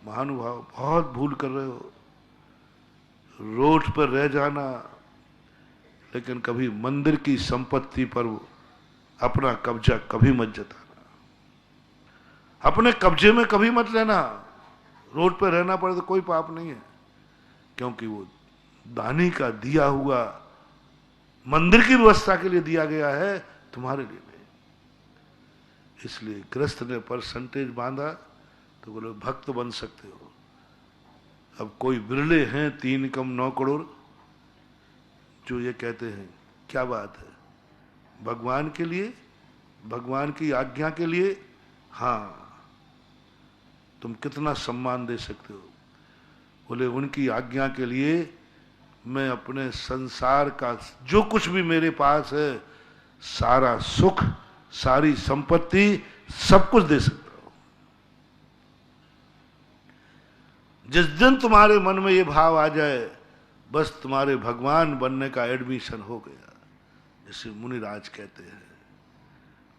Speaker 1: महानुभाव बहुत भूल कर रहे हो। रोड पर रह जाना, लेकिन कभी मंदिर की संपत्ति पर अपना कब्जा कभी मत जताना, अपने कब्जे में कभी मत लेना। रोड पर रहना पड़े तो कोई पाप नहीं है, क्योंकि वो दानी का दिया हुआ मंदिर की व्यवस्था के लिए दिया गया है, तुम्हारे लिए नहीं। इसलिए गृहस्थ ने परसेंटेज बांधा तो बोले भक्त बन सकते हो। अब कोई बिरले हैं 3 कम 9 करोड़ जो ये कहते हैं, क्या बात है, भगवान के लिए, भगवान की आज्ञा के लिए, हाँ तुम कितना सम्मान दे सकते हो? बोले उनकी आज्ञा के लिए मैं अपने संसार का जो कुछ भी मेरे पास है, सारा सुख, सारी संपत्ति, सब कुछ दे सकता हूं। जिस दिन तुम्हारे मन में ये भाव आ जाए, बस तुम्हारे भगवान बनने का एडमिशन हो गया। जैसे मुनिराज कहते हैं,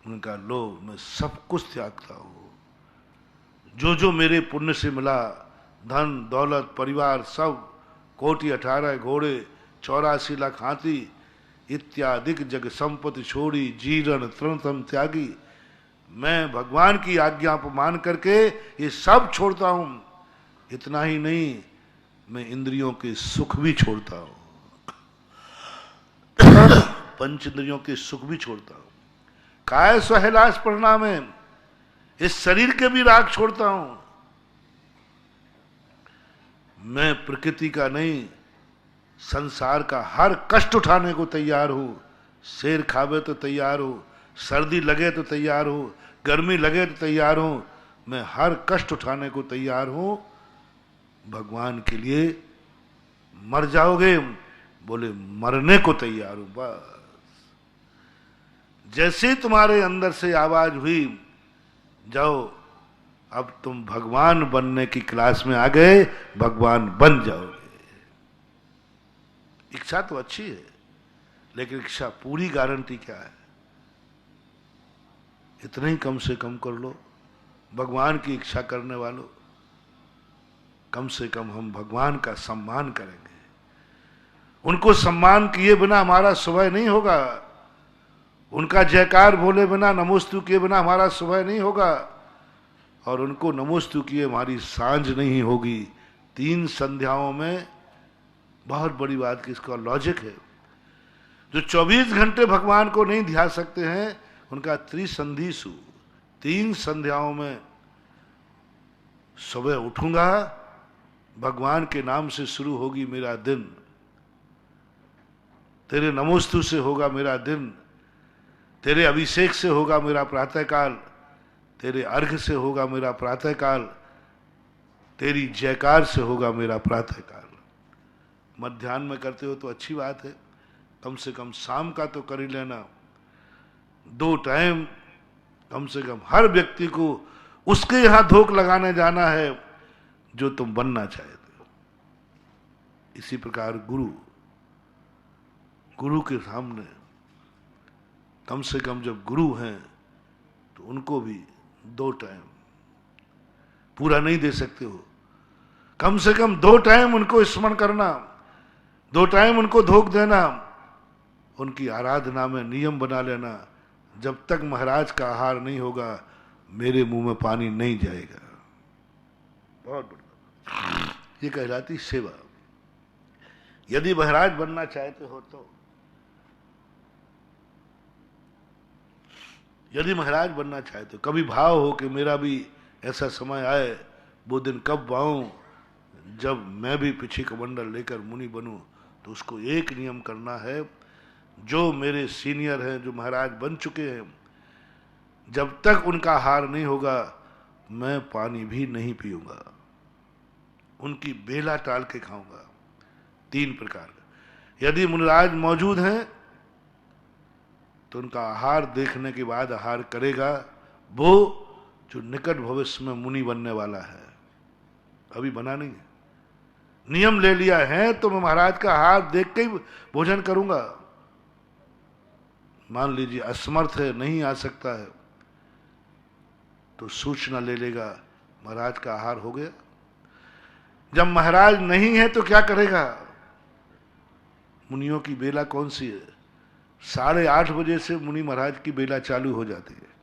Speaker 1: उनका लो मैं सब कुछ त्यागता हूं, जो जो मेरे पुण्य से मिला, धन दौलत परिवार सब, कोटि 18 घोड़े 84 लाख हाथी इत्यादिक जग संपत्ति छोड़ी, जीरण तृणतम त्यागी, मैं भगवान की आज्ञा पर मान करके ये सब छोड़ता हूं। इतना ही नहीं, मैं इंद्रियों के सुख भी छोड़ता हूं, पंच इंद्रियों के सुख भी छोड़ता हूं। काय स्वहलास परिणामे, इस शरीर के भी राग छोड़ता हूं। मैं प्रकृति का नहीं, संसार का हर कष्ट उठाने को तैयार हूं। शेर खावे तो तैयार हूं, सर्दी लगे तो तैयार हूं, गर्मी लगे तो तैयार हूं, मैं हर कष्ट उठाने को तैयार हूं। भगवान के लिए मर जाओगे? बोले मरने को तैयार हूं। बस जैसे तुम्हारे अंदर से आवाज हुई, जाओ अब तुम भगवान बनने की क्लास में आ गए, भगवान बन जाओगे। इच्छा तो अच्छी है, लेकिन इच्छा पूरी गारंटी क्या है? इतना ही कम से कम कर लो। भगवान की इच्छा करने वालों, कम से कम हम भगवान का सम्मान करेंगे। उनको सम्मान किए बिना हमारा सुबह नहीं होगा। उनका जयकार बोले बिना, नमोस्तु किए बिना हमारा सुबह नहीं होगा। और उनको नमोस्तु किए हमारी सांझ नहीं होगी। 3 संध्याओं में बहुत बड़ी बात की इसका लॉजिक है। जो 24 घंटे भगवान को नहीं ध्यान सकते हैं, उनका त्रिसंधिसु, 3 संध्याओं में सुबह उठूंगा, भगवान के नाम से शुरू होगी मेरा दिन, तेरे नमोस्तु से होगा मेरा दिन, तेरे अभिषेक से होगा मेरा प्रातःकाल, तेरे अर्घ से होगा मेरा प्रातःकाल, तेरी जयकार से होगा मेरा प्रातःकाल। मध्याह्न में करते हो तो अच्छी बात है, कम से कम शाम का तो कर ही लेना। 2 टाइम कम से कम हर व्यक्ति को उसके यहां धोख लगाने जाना है जो तुम बनना चाहते हो। इसी प्रकार गुरु के सामने कम से कम जब गुरु हैं तो उनको भी 2 टाइम पूरा नहीं दे सकते हो, कम से कम 2 टाइम उनको स्मरण करना, 2 टाइम उनको धोख देना, उनकी आराधना में नियम बना लेना, जब तक महाराज का आहार नहीं होगा मेरे मुंह में पानी नहीं जाएगा। बहुत बढ़िया, ये कहलाती सेवा। यदि महाराज बनना चाहते हो तो, यदि महाराज बनना चाहते हो, कभी भाव हो कि मेरा भी ऐसा समय आए, वो दिन कब आऊं जब मैं भी पीछे कमंडल लेकर मुनि बनूं, तो उसको एक नियम करना है। जो मेरे सीनियर हैं, जो महाराज बन चुके हैं, जब तक उनका हार नहीं होगा मैं पानी भी नहीं पीऊंगा, उनकी बेला टाल के खाऊंगा। 3 प्रकार का। यदि मुनिराज मौजूद हैं तो उनका आहार देखने के बाद आहार करेगा वो जो निकट भविष्य में मुनि बनने वाला है, अभी बना नहीं है। नियम ले लिया है तो मैं महाराज का आहार देख के ही भोजन करूंगा। मान लीजिए असमर्थ है, नहीं आ सकता है, तो सूचना ले लेगा महाराज का आहार हो गया। जब महाराज नहीं है तो क्या करेगा? मुनियों की बेला कौन सी है? 8:30 बजे से मुनि महाराज की बेला चालू हो जाती है।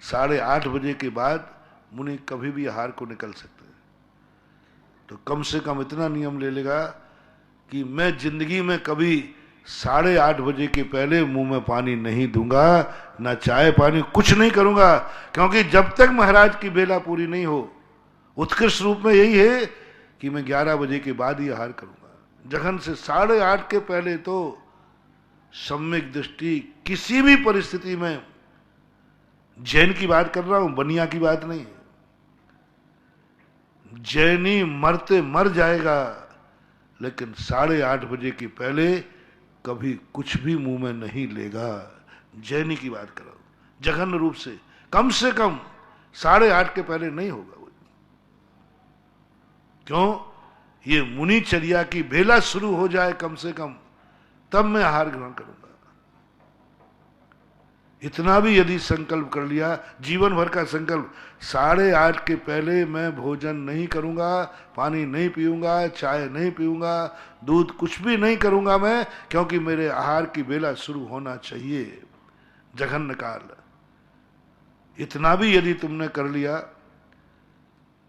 Speaker 1: 8:30 बजे के बाद मुनि कभी भी आहार को निकल सकते हैं। तो कम से कम इतना नियम ले लेगा कि मैं जिंदगी में कभी 8:30 बजे के पहले मुंह में पानी नहीं दूंगा, ना चाय पानी, कुछ नहीं करूंगा। क्योंकि जब तक महाराज की बेला पूरी नहीं हो, उत्कृष्ट रूप में यही है कि मैं 11 बजे के बाद ही आहार करूंगा। जघन से 8:30 के पहले तो सम्यक दृष्टि किसी भी परिस्थिति में, जैन की बात कर रहा हूं, बनिया की बात नहीं। जैनी मरते मर जाएगा, लेकिन 8:30 बजे के पहले कभी कुछ भी मुंह में नहीं लेगा। जैनी की बात कर रहा हूं, जघन्य रूप से कम 8:30 के पहले नहीं होगा वो। क्यों? ये मुनिचर्या की बेला शुरू हो जाए कम से कम, तब मैं आहार ग्रहण करूंगा। इतना भी यदि संकल्प कर लिया, जीवन भर का संकल्प, 8:30 के पहले मैं भोजन नहीं करूंगा, पानी नहीं पीऊंगा, चाय नहीं पीऊंगा, दूध कुछ भी नहीं करूंगा मैं, क्योंकि मेरे आहार की बेला शुरू होना चाहिए, जघन्य काल। इतना भी यदि तुमने कर लिया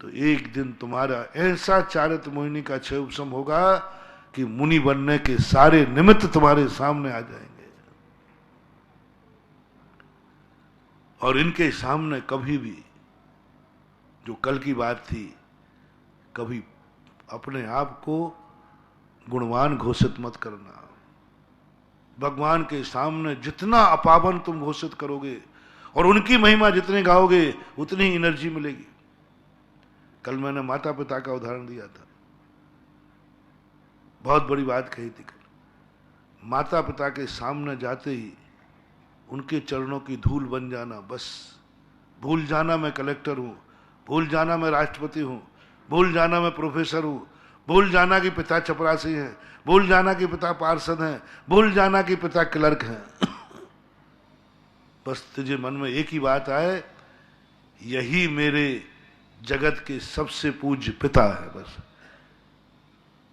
Speaker 1: तो एक दिन तुम्हारा ऐसा चारित्र मोहिनी का क्षय उपशम होगा कि मुनि बनने के सारे निमित्त तुम्हारे सामने आ जाएंगे। और इनके सामने कभी भी, जो कल की बात थी, कभी अपने आप को गुणवान घोषित मत करना। भगवान के सामने जितना अपावन तुम घोषित करोगे और उनकी महिमा जितने गाओगे उतनी ही एनर्जी मिलेगी। कल मैंने माता पिता का उदाहरण दिया था, बहुत बड़ी बात कही थी कल। माता पिता के सामने जाते ही उनके चरणों की धूल बन जाना, बस भूल जाना मैं कलेक्टर हूं, भूल जाना मैं राष्ट्रपति हूं, भूल जाना मैं प्रोफेसर हूं, भूल जाना कि पिता चपरासी हैं, भूल जाना कि पिता पार्षद हैं, भूल जाना कि पिता क्लर्क हैं। बस तुझे मन में एक ही बात आए, यही मेरे जगत के सबसे पूज्य पिता है बस।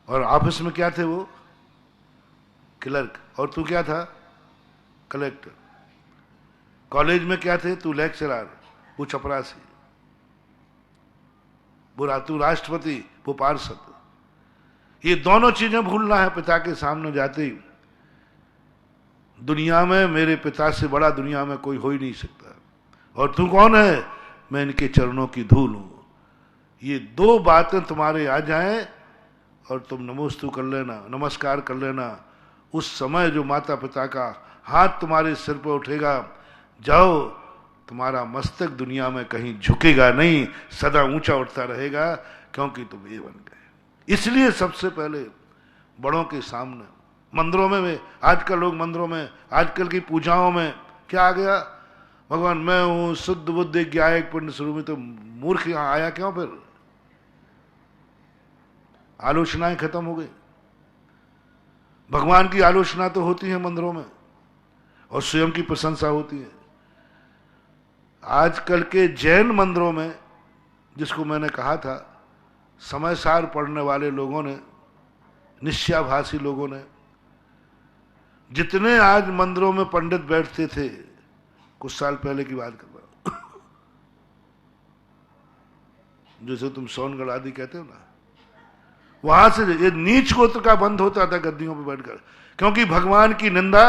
Speaker 1: और ऑफिस में क्या थे वो? क्लर्क। और तू क्या था? कलेक्टर। कॉलेज में क्या थे? तू लेक्चरर, वो चपरासी। बुरा, तू राष्ट्रपति, वो पार्षद। ये दोनों चीजें भूलना है पिता के सामने जाते ही। दुनिया में मेरे पिता से बड़ा दुनिया में कोई हो ही नहीं सकता। और तू कौन है? मैं इनके चरणों की धूल हूं। ये दो बातें तुम्हारे आ जाएं और तुम नमोस्तु कर लेना, नमस्कार कर लेना। उस समय जो माता पिता का हाथ तुम्हारे सिर पर उठेगा, जाओ, तुम्हारा मस्तक दुनिया में कहीं झुकेगा नहीं, सदा ऊंचा उठता रहेगा, क्योंकि तुम ये बन गए। इसलिए सबसे पहले बड़ों के सामने, मंदिरों में आजकल लोग मंदिरों में, आजकल की पूजाओं में क्या आ गया? भगवान मैं हूं, शुद्ध बुद्ध ज्ञायक पुण्य स्वरूप। तो मूर्ख यहां आया क्यों? फिर आलोचनाएं खत्म हो गई। भगवान की आलोचना तो होती है मंदिरों में और स्वयं की प्रशंसा होती है। आजकल के जैन मंदिरों में, जिसको मैंने कहा था, समय सार पढ़ने वाले लोगों ने, निश्चयाभासी लोगों ने, जितने आज मंदिरों में पंडित बैठते थे, कुछ साल पहले की बात कर रहा हूं, जैसे तुम सोनगढ़ आदि कहते हो ना, वहां से ये नीच गोत्र का बंद होता था गद्दियों पर बैठकर। क्योंकि भगवान की निंदा,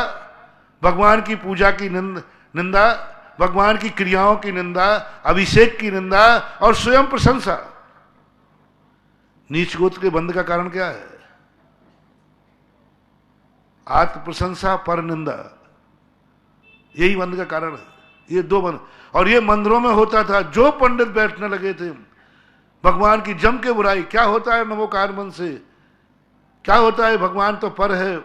Speaker 1: भगवान की पूजा की निंदा, भगवान की क्रियाओं की निंदा, अभिषेक की निंदा और स्वयं प्रशंसा। नीच गोत्र के बंद का कारण क्या है? आत्म प्रशंसा पर निंदा, यही बंद का कारण है। ये दो बंद, और ये मंदिरों में होता था। जो पंडित बैठने लगे थे, भगवान की जम के बुराई, क्या होता है नमोकार मन से, क्या होता है भगवान तो पर है,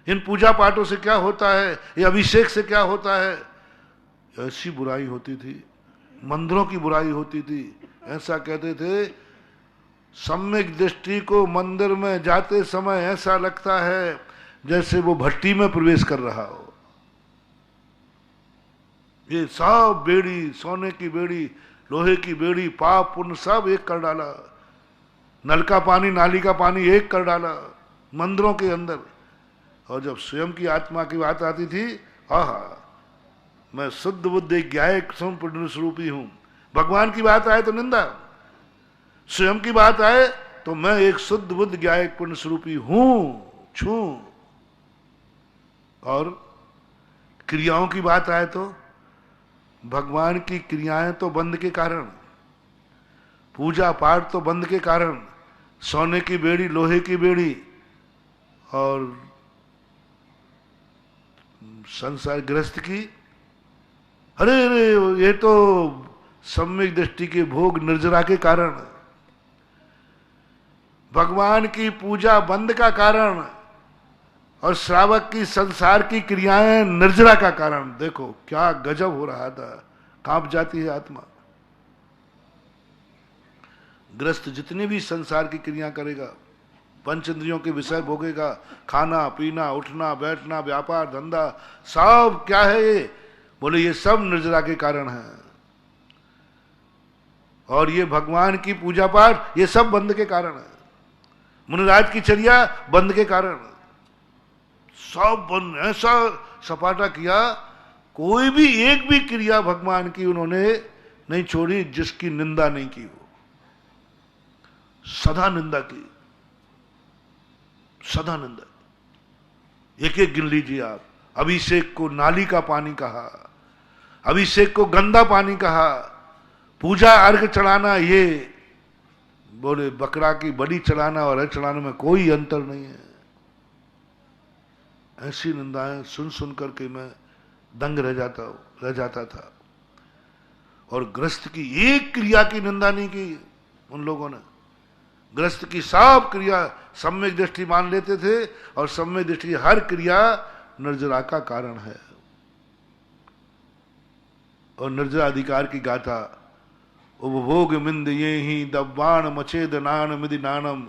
Speaker 1: इन पूजा पाठों से क्या होता है, ये अभिषेक से क्या होता है, ऐसी बुराई होती थी। मंदिरों की बुराई होती थी। ऐसा कहते थे, सम्यक दृष्टि को मंदिर में जाते समय ऐसा लगता है जैसे वो भट्टी में प्रवेश कर रहा हो। ये सब बेड़ी, सोने की बेड़ी, लोहे की बेड़ी, पाप पुण्य सब एक कर डाला। नल का पानी, नाली का पानी एक कर डाला मंदिरों के अंदर। और जब स्वयं की आत्मा की बात आती थी, आहा, मैं शुद्ध बुद्ध ज्ञायक पुण्य स्वरूपी हूं। भगवान की बात आए तो निंदा, स्वयं की बात आए तो मैं एक शुद्ध बुद्ध ज्ञायक पुण्य स्वरूपी हूं, छू। और क्रियाओं की बात आए तो भगवान की क्रियाएं तो बंद के कारण, पूजा पाठ तो बंद के कारण, सोने की बेड़ी, लोहे की बेड़ी और संसार गृहस्थ की, अरे अरे ये तो सम्यक दृष्टि के भोग निर्जरा के कारण, भगवान की पूजा बंद का कारण और श्रावक की संसार की क्रियाएं निर्जरा का कारण। देखो क्या गजब हो रहा था, कांप जाती है आत्मा। ग्रस्त जितनी भी संसार की क्रिया करेगा, पंच इंद्रियों के विषय भोगेगा, खाना पीना, उठना बैठना, व्यापार धंधा, सब क्या है ये? बोले ये सब निर्जरा के कारण है। और ये भगवान की पूजा पाठ, ये सब बंद के कारण है। मुनिराज की चर्या बंद के कारण, सब बंद। ऐसा सपाटा किया, कोई भी एक भी क्रिया भगवान की उन्होंने नहीं छोड़ी जिसकी निंदा नहीं की। वो सदा निंदा की, सदा निंदा। एक एक गिन लीजिए आप। अभिषेक को नाली का पानी कहा, अभिषेक को गंदा पानी कहा, पूजा अर्घ चढ़ाना, ये बोले बकरा की बलि चढ़ाना और अर्घ चढ़ाने में कोई अंतर नहीं है। ऐसी निंदाएं सुन सुन करके मैं दंग रह जाता था। और गृहस्थ की एक क्रिया की निंदा नहीं की उन लोगों ने। गृहस्थ की सब क्रिया सम्यक दृष्टि मान लेते थे, और सम्यक दृष्टि की हर क्रिया निर्जरा का कारण है। और निर्जरा अधिकार की गाथा, उपभोग मिंद ये ही दब्बाण मचेद नान मिदि नानम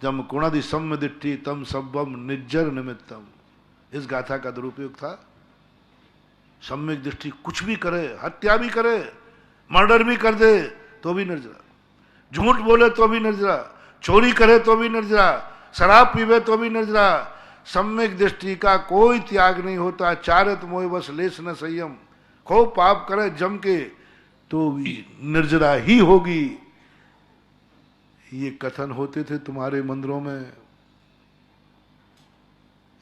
Speaker 1: जम कुणदि सम्य दिट्ठी तम सब्बम निज्जर निमित्तम। इस गाथा का दुरुपयोग था। सम्यक दृष्टि कुछ भी करे, हत्या भी करे, मर्डर भी कर दे तो भी निर्जरा, झूठ बोले तो भी निर्जरा, चोरी करे तो भी निर्जरा, शराब पीवे तो भी निर्जरा। सम्यक दृष्टि का कोई त्याग नहीं होता। चारित मोह बस लेस न संयम, खूब पाप करे जम के तो भी निर्जरा ही होगी। ये कथन होते थे तुम्हारे मंदिरों में,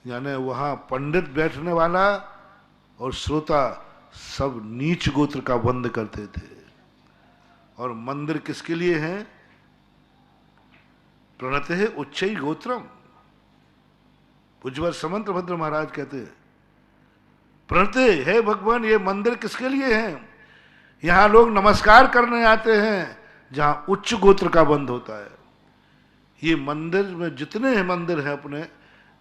Speaker 1: यानी वहां पंडित बैठने वाला और श्रोता सब नीच गोत्र का बंद करते थे। और मंदिर किसके लिए है? प्रणत है उच्चई गोत्रम। पूज्यवर समंत भद्र महाराज कहते हैं प्रणते है भगवान, ये मंदिर किसके लिए है? यहां लोग नमस्कार करने आते हैं जहां उच्च गोत्र का बंद होता है। ये मंदिर में जितने हैं मंदिर हैं अपने,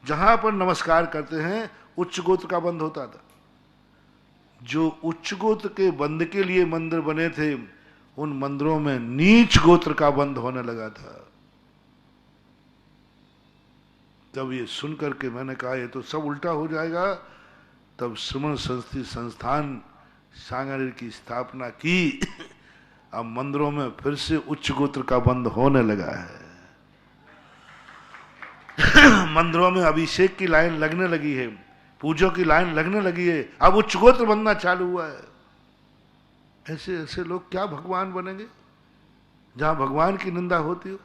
Speaker 1: जहां पर नमस्कार करते हैं उच्च गोत्र का बंद होता था। जो उच्च गोत्र के बंद के लिए मंदिर बने थे, उन मंदिरों में नीच गोत्र का बंद होने लगा था। तब ये सुनकर के मैंने कहा ये तो सब उल्टा हो जाएगा। तब श्रमण संस्थान सांगानेर की स्थापना की। अब मंदिरों में फिर से उच्च गोत्र का बंद होने लगा है। मंदिरों में अभिषेक की लाइन लगने लगी है, पूजों की लाइन लगने लगी है, अब उच्च गोत्र बनना चालू हुआ है। ऐसे ऐसे लोग क्या भगवान बनेंगे जहां भगवान की निंदा होती हो?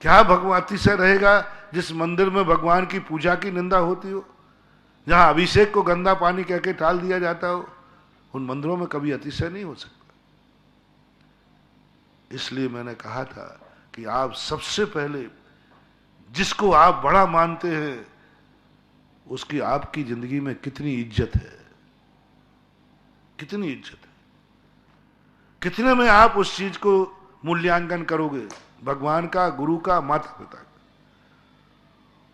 Speaker 1: क्या भगवान अतिशय रहेगा जिस मंदिर में भगवान की पूजा की निंदा होती हो, जहां अभिषेक को गंदा पानी कह के टाल दिया जाता हो? उन मंदिरों में कभी अतिशय नहीं हो सकता। इसलिए मैंने कहा था कि आप सबसे पहले जिसको आप बड़ा मानते हैं उसकी आपकी जिंदगी में कितनी इज्जत है, कितनी इज्जत है, कितने में आप उस चीज को मूल्यांकन करोगे? भगवान का, गुरु का, माता पिता का।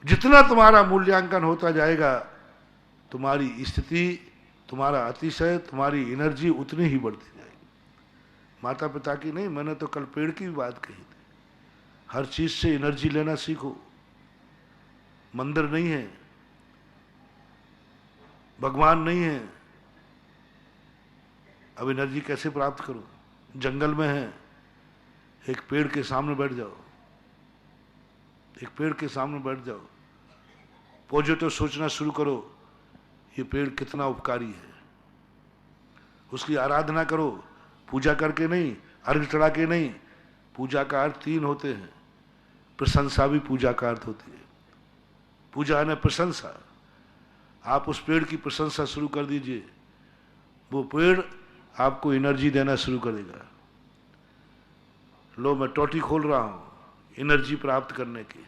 Speaker 1: जितना तुम्हारा मूल्यांकन होता जाएगा, तुम्हारी स्थिति, तुम्हारा अतिशय, तुम्हारी एनर्जी उतनी ही बढ़ती जाएगी। माता पिता की नहीं, मैंने तो कल पेड़ की भी बात कही थी। हर चीज से एनर्जी लेना सीखो। मंदिर नहीं है, भगवान नहीं है, अब एनर्जी कैसे प्राप्त करो? जंगल में है, एक पेड़ के सामने बैठ जाओ, एक पेड़ के सामने बैठ जाओ, पॉजिटिव सोचना शुरू करो, ये पेड़ कितना उपकारी है, उसकी आराधना करो। पूजा करके नहीं, अर्घ चढ़ा के नहीं। पूजा का अर्थ 3 होते हैं। प्रशंसा भी पूजा का अर्थ होती है। पूजा ने प्रशंसा। आप उस पेड़ की प्रशंसा शुरू कर दीजिए, वो पेड़ आपको एनर्जी देना शुरू कर देगा। लो, मैं टोटी खोल रहा हूं एनर्जी प्राप्त करने की।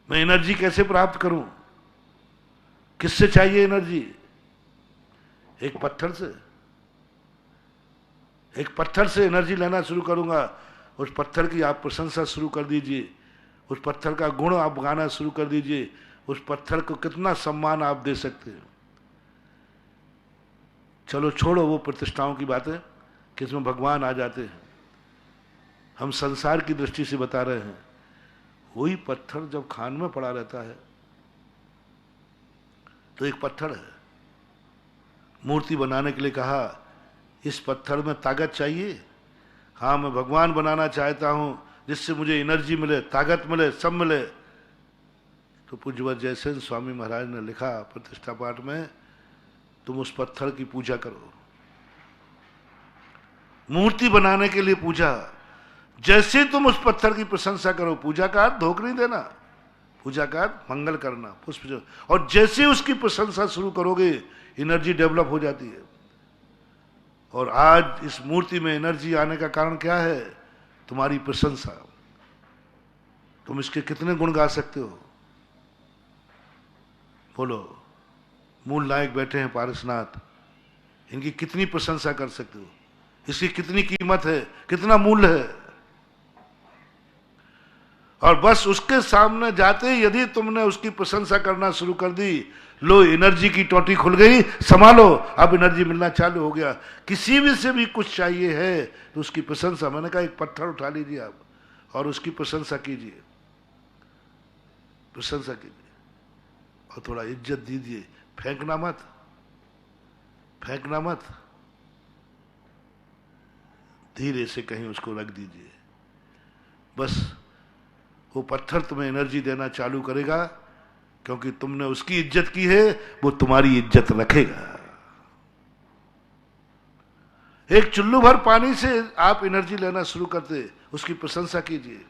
Speaker 1: मैं एनर्जी कैसे प्राप्त करूं? किससे चाहिए एनर्जी? एक पत्थर से। एक पत्थर से एनर्जी लेना शुरू करूंगा। उस पत्थर की आप प्रशंसा शुरू कर दीजिए, उस पत्थर का गुण आप गाना शुरू कर दीजिए, उस पत्थर को कितना सम्मान आप दे सकते हैं। चलो छोड़ो वो प्रतिष्ठाओं की बातें कि इसमें भगवान आ जाते हैं। हम संसार की दृष्टि से बता रहे हैं। वही पत्थर जब खान में पड़ा रहता है तो एक पत्थर है, मूर्ति बनाने के लिए कहा इस पत्थर में ताकत चाहिए। हाँ, मैं भगवान बनाना चाहता हूं जिससे मुझे एनर्जी मिले, ताकत मिले, सब मिले। तो पूज्यवत जयसेन स्वामी महाराज ने लिखा प्रतिष्ठा पाठ में, तुम उस पत्थर की पूजा करो। मूर्ति बनाने के लिए पूजा। जैसे तुम उस पत्थर की प्रशंसा करो, पूजा का अर्थ धोख नहीं देना, पूजा का अर्थ मंगल करना, पुष्प। और जैसे उसकी प्रशंसा शुरू करोगे, एनर्जी डेवलप हो जाती है। और आज इस मूर्ति में एनर्जी आने का कारण क्या है? तुम्हारी प्रशंसा। तुम इसके कितने गुण गा सकते हो? बोलो। मूल नायक बैठे हैं पारसनाथ, इनकी कितनी प्रशंसा कर सकते हो? इसकी कितनी कीमत है, कितना मूल्य है? और बस उसके सामने जाते ही यदि तुमने उसकी प्रशंसा करना शुरू कर दी, लो एनर्जी की टोटी खुल गई, संभालो, अब एनर्जी मिलना चालू हो गया। किसी भी से भी कुछ चाहिए है तो उसकी प्रशंसा। मैंने कहा एक पत्थर उठा लीजिए आप और उसकी प्रशंसा कीजिए, प्रशंसा कीजिए और थोड़ा इज्जत दीजिए। फेंकना मत, फेंकना मत, धीरे से कहीं उसको रख दीजिए। बस वो पत्थर तुम्हें एनर्जी देना चालू करेगा, क्योंकि तुमने उसकी इज्जत की है, वो तुम्हारी इज्जत रखेगा। एक चुल्लू भर पानी से आप एनर्जी लेना शुरू करते, उसकी प्रशंसा कीजिए।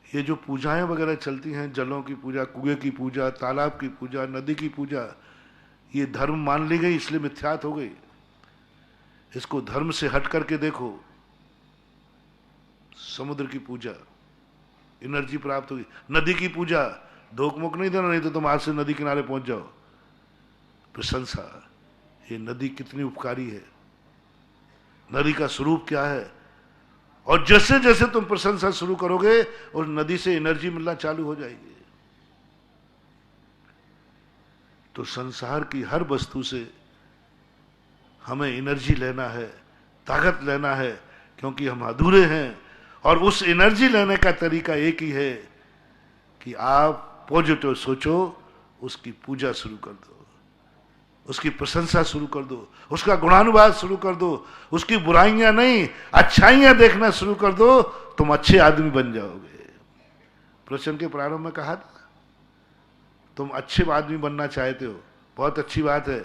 Speaker 1: ये जो पूजाएं वगैरह चलती हैं, जलों की पूजा, कुएं की पूजा, तालाब की पूजा, नदी की पूजा, ये धर्म मान ली गई इसलिए मिथ्यात हो गई। इसको धर्म से हट करके देखो। समुद्र की पूजा, एनर्जी प्राप्त होगी। नदी की पूजा, धोखमुख नहीं देना, नहीं तो तुम आज से नदी किनारे पहुंच जाओ। प्रशंसा, ये नदी कितनी उपकारी है, नदी का स्वरूप क्या है। और जैसे जैसे तुम प्रशंसा शुरू करोगे उस नदी से एनर्जी मिलना चालू हो जाएगी। तो संसार की हर वस्तु से हमें एनर्जी लेना है, ताकत लेना है, क्योंकि हम अधूरे हैं। और उस एनर्जी लेने का तरीका एक ही है कि आप पॉजिटिव सोचो, उसकी पूजा शुरू कर दो, उसकी प्रशंसा शुरू कर दो, उसका गुणानुवाद शुरू कर दो, उसकी बुराइयां नहीं अच्छाइयां देखना शुरू कर दो, तुम अच्छे आदमी बन जाओगे। प्रश्न के प्रारंभ में कहा था तुम अच्छे आदमी बनना चाहते हो, बहुत अच्छी बात है,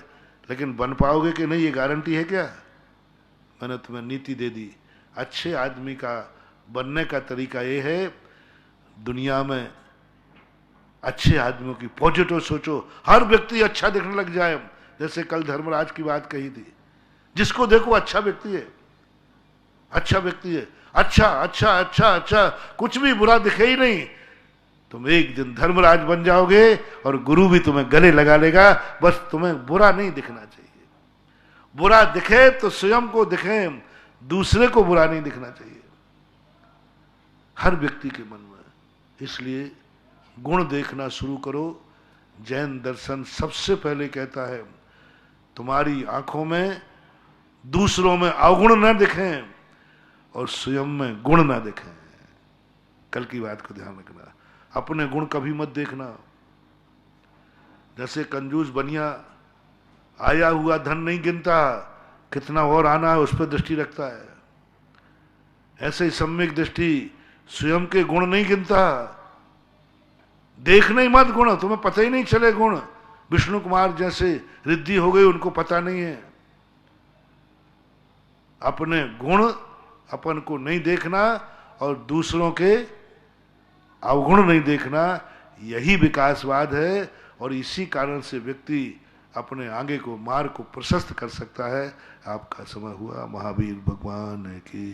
Speaker 1: लेकिन बन पाओगे कि नहीं ये गारंटी है क्या? मैंने तुम्हें नीति दे दी। अच्छे आदमी का बनने का तरीका ये है, दुनिया में अच्छे आदमियों की पॉजिटिव सोचो, हर व्यक्ति अच्छा दिखने लग जाए। जैसे कल धर्मराज की बात कही थी, जिसको देखो अच्छा व्यक्ति है, अच्छा व्यक्ति है, अच्छा अच्छा अच्छा अच्छा, कुछ भी बुरा दिखे ही नहीं। तुम एक दिन धर्मराज बन जाओगे और गुरु भी तुम्हें गले लगा लेगा। बस तुम्हें बुरा नहीं दिखना चाहिए, बुरा दिखे तो स्वयं को दिखे, दूसरे को बुरा नहीं दिखना चाहिए हर व्यक्ति के मन में। इसलिए गुण देखना शुरू करो। जैन दर्शन सबसे पहले कहता है तुम्हारी आंखों में दूसरों में अवगुण न दिखें और स्वयं में गुण न दिखें। कल की बात को ध्यान रखना, अपने गुण कभी मत देखना। जैसे कंजूस बनिया आया हुआ धन नहीं गिनता, कितना और आना है उस पर दृष्टि रखता है, ऐसे ही सम्यक दृष्टि स्वयं के गुण नहीं गिनता। देखने ही मत गुण, तुम्हें पता ही नहीं चले गुण। विष्णु कुमार जैसे रिद्धि हो गई, उनको पता नहीं है। अपने गुण अपन को नहीं देखना और दूसरों के अवगुण नहीं देखना, यही विकासवाद है। और इसी कारण से व्यक्ति अपने आगे को मार्ग को प्रशस्त कर सकता है। आपका समय हुआ। महावीर भगवान की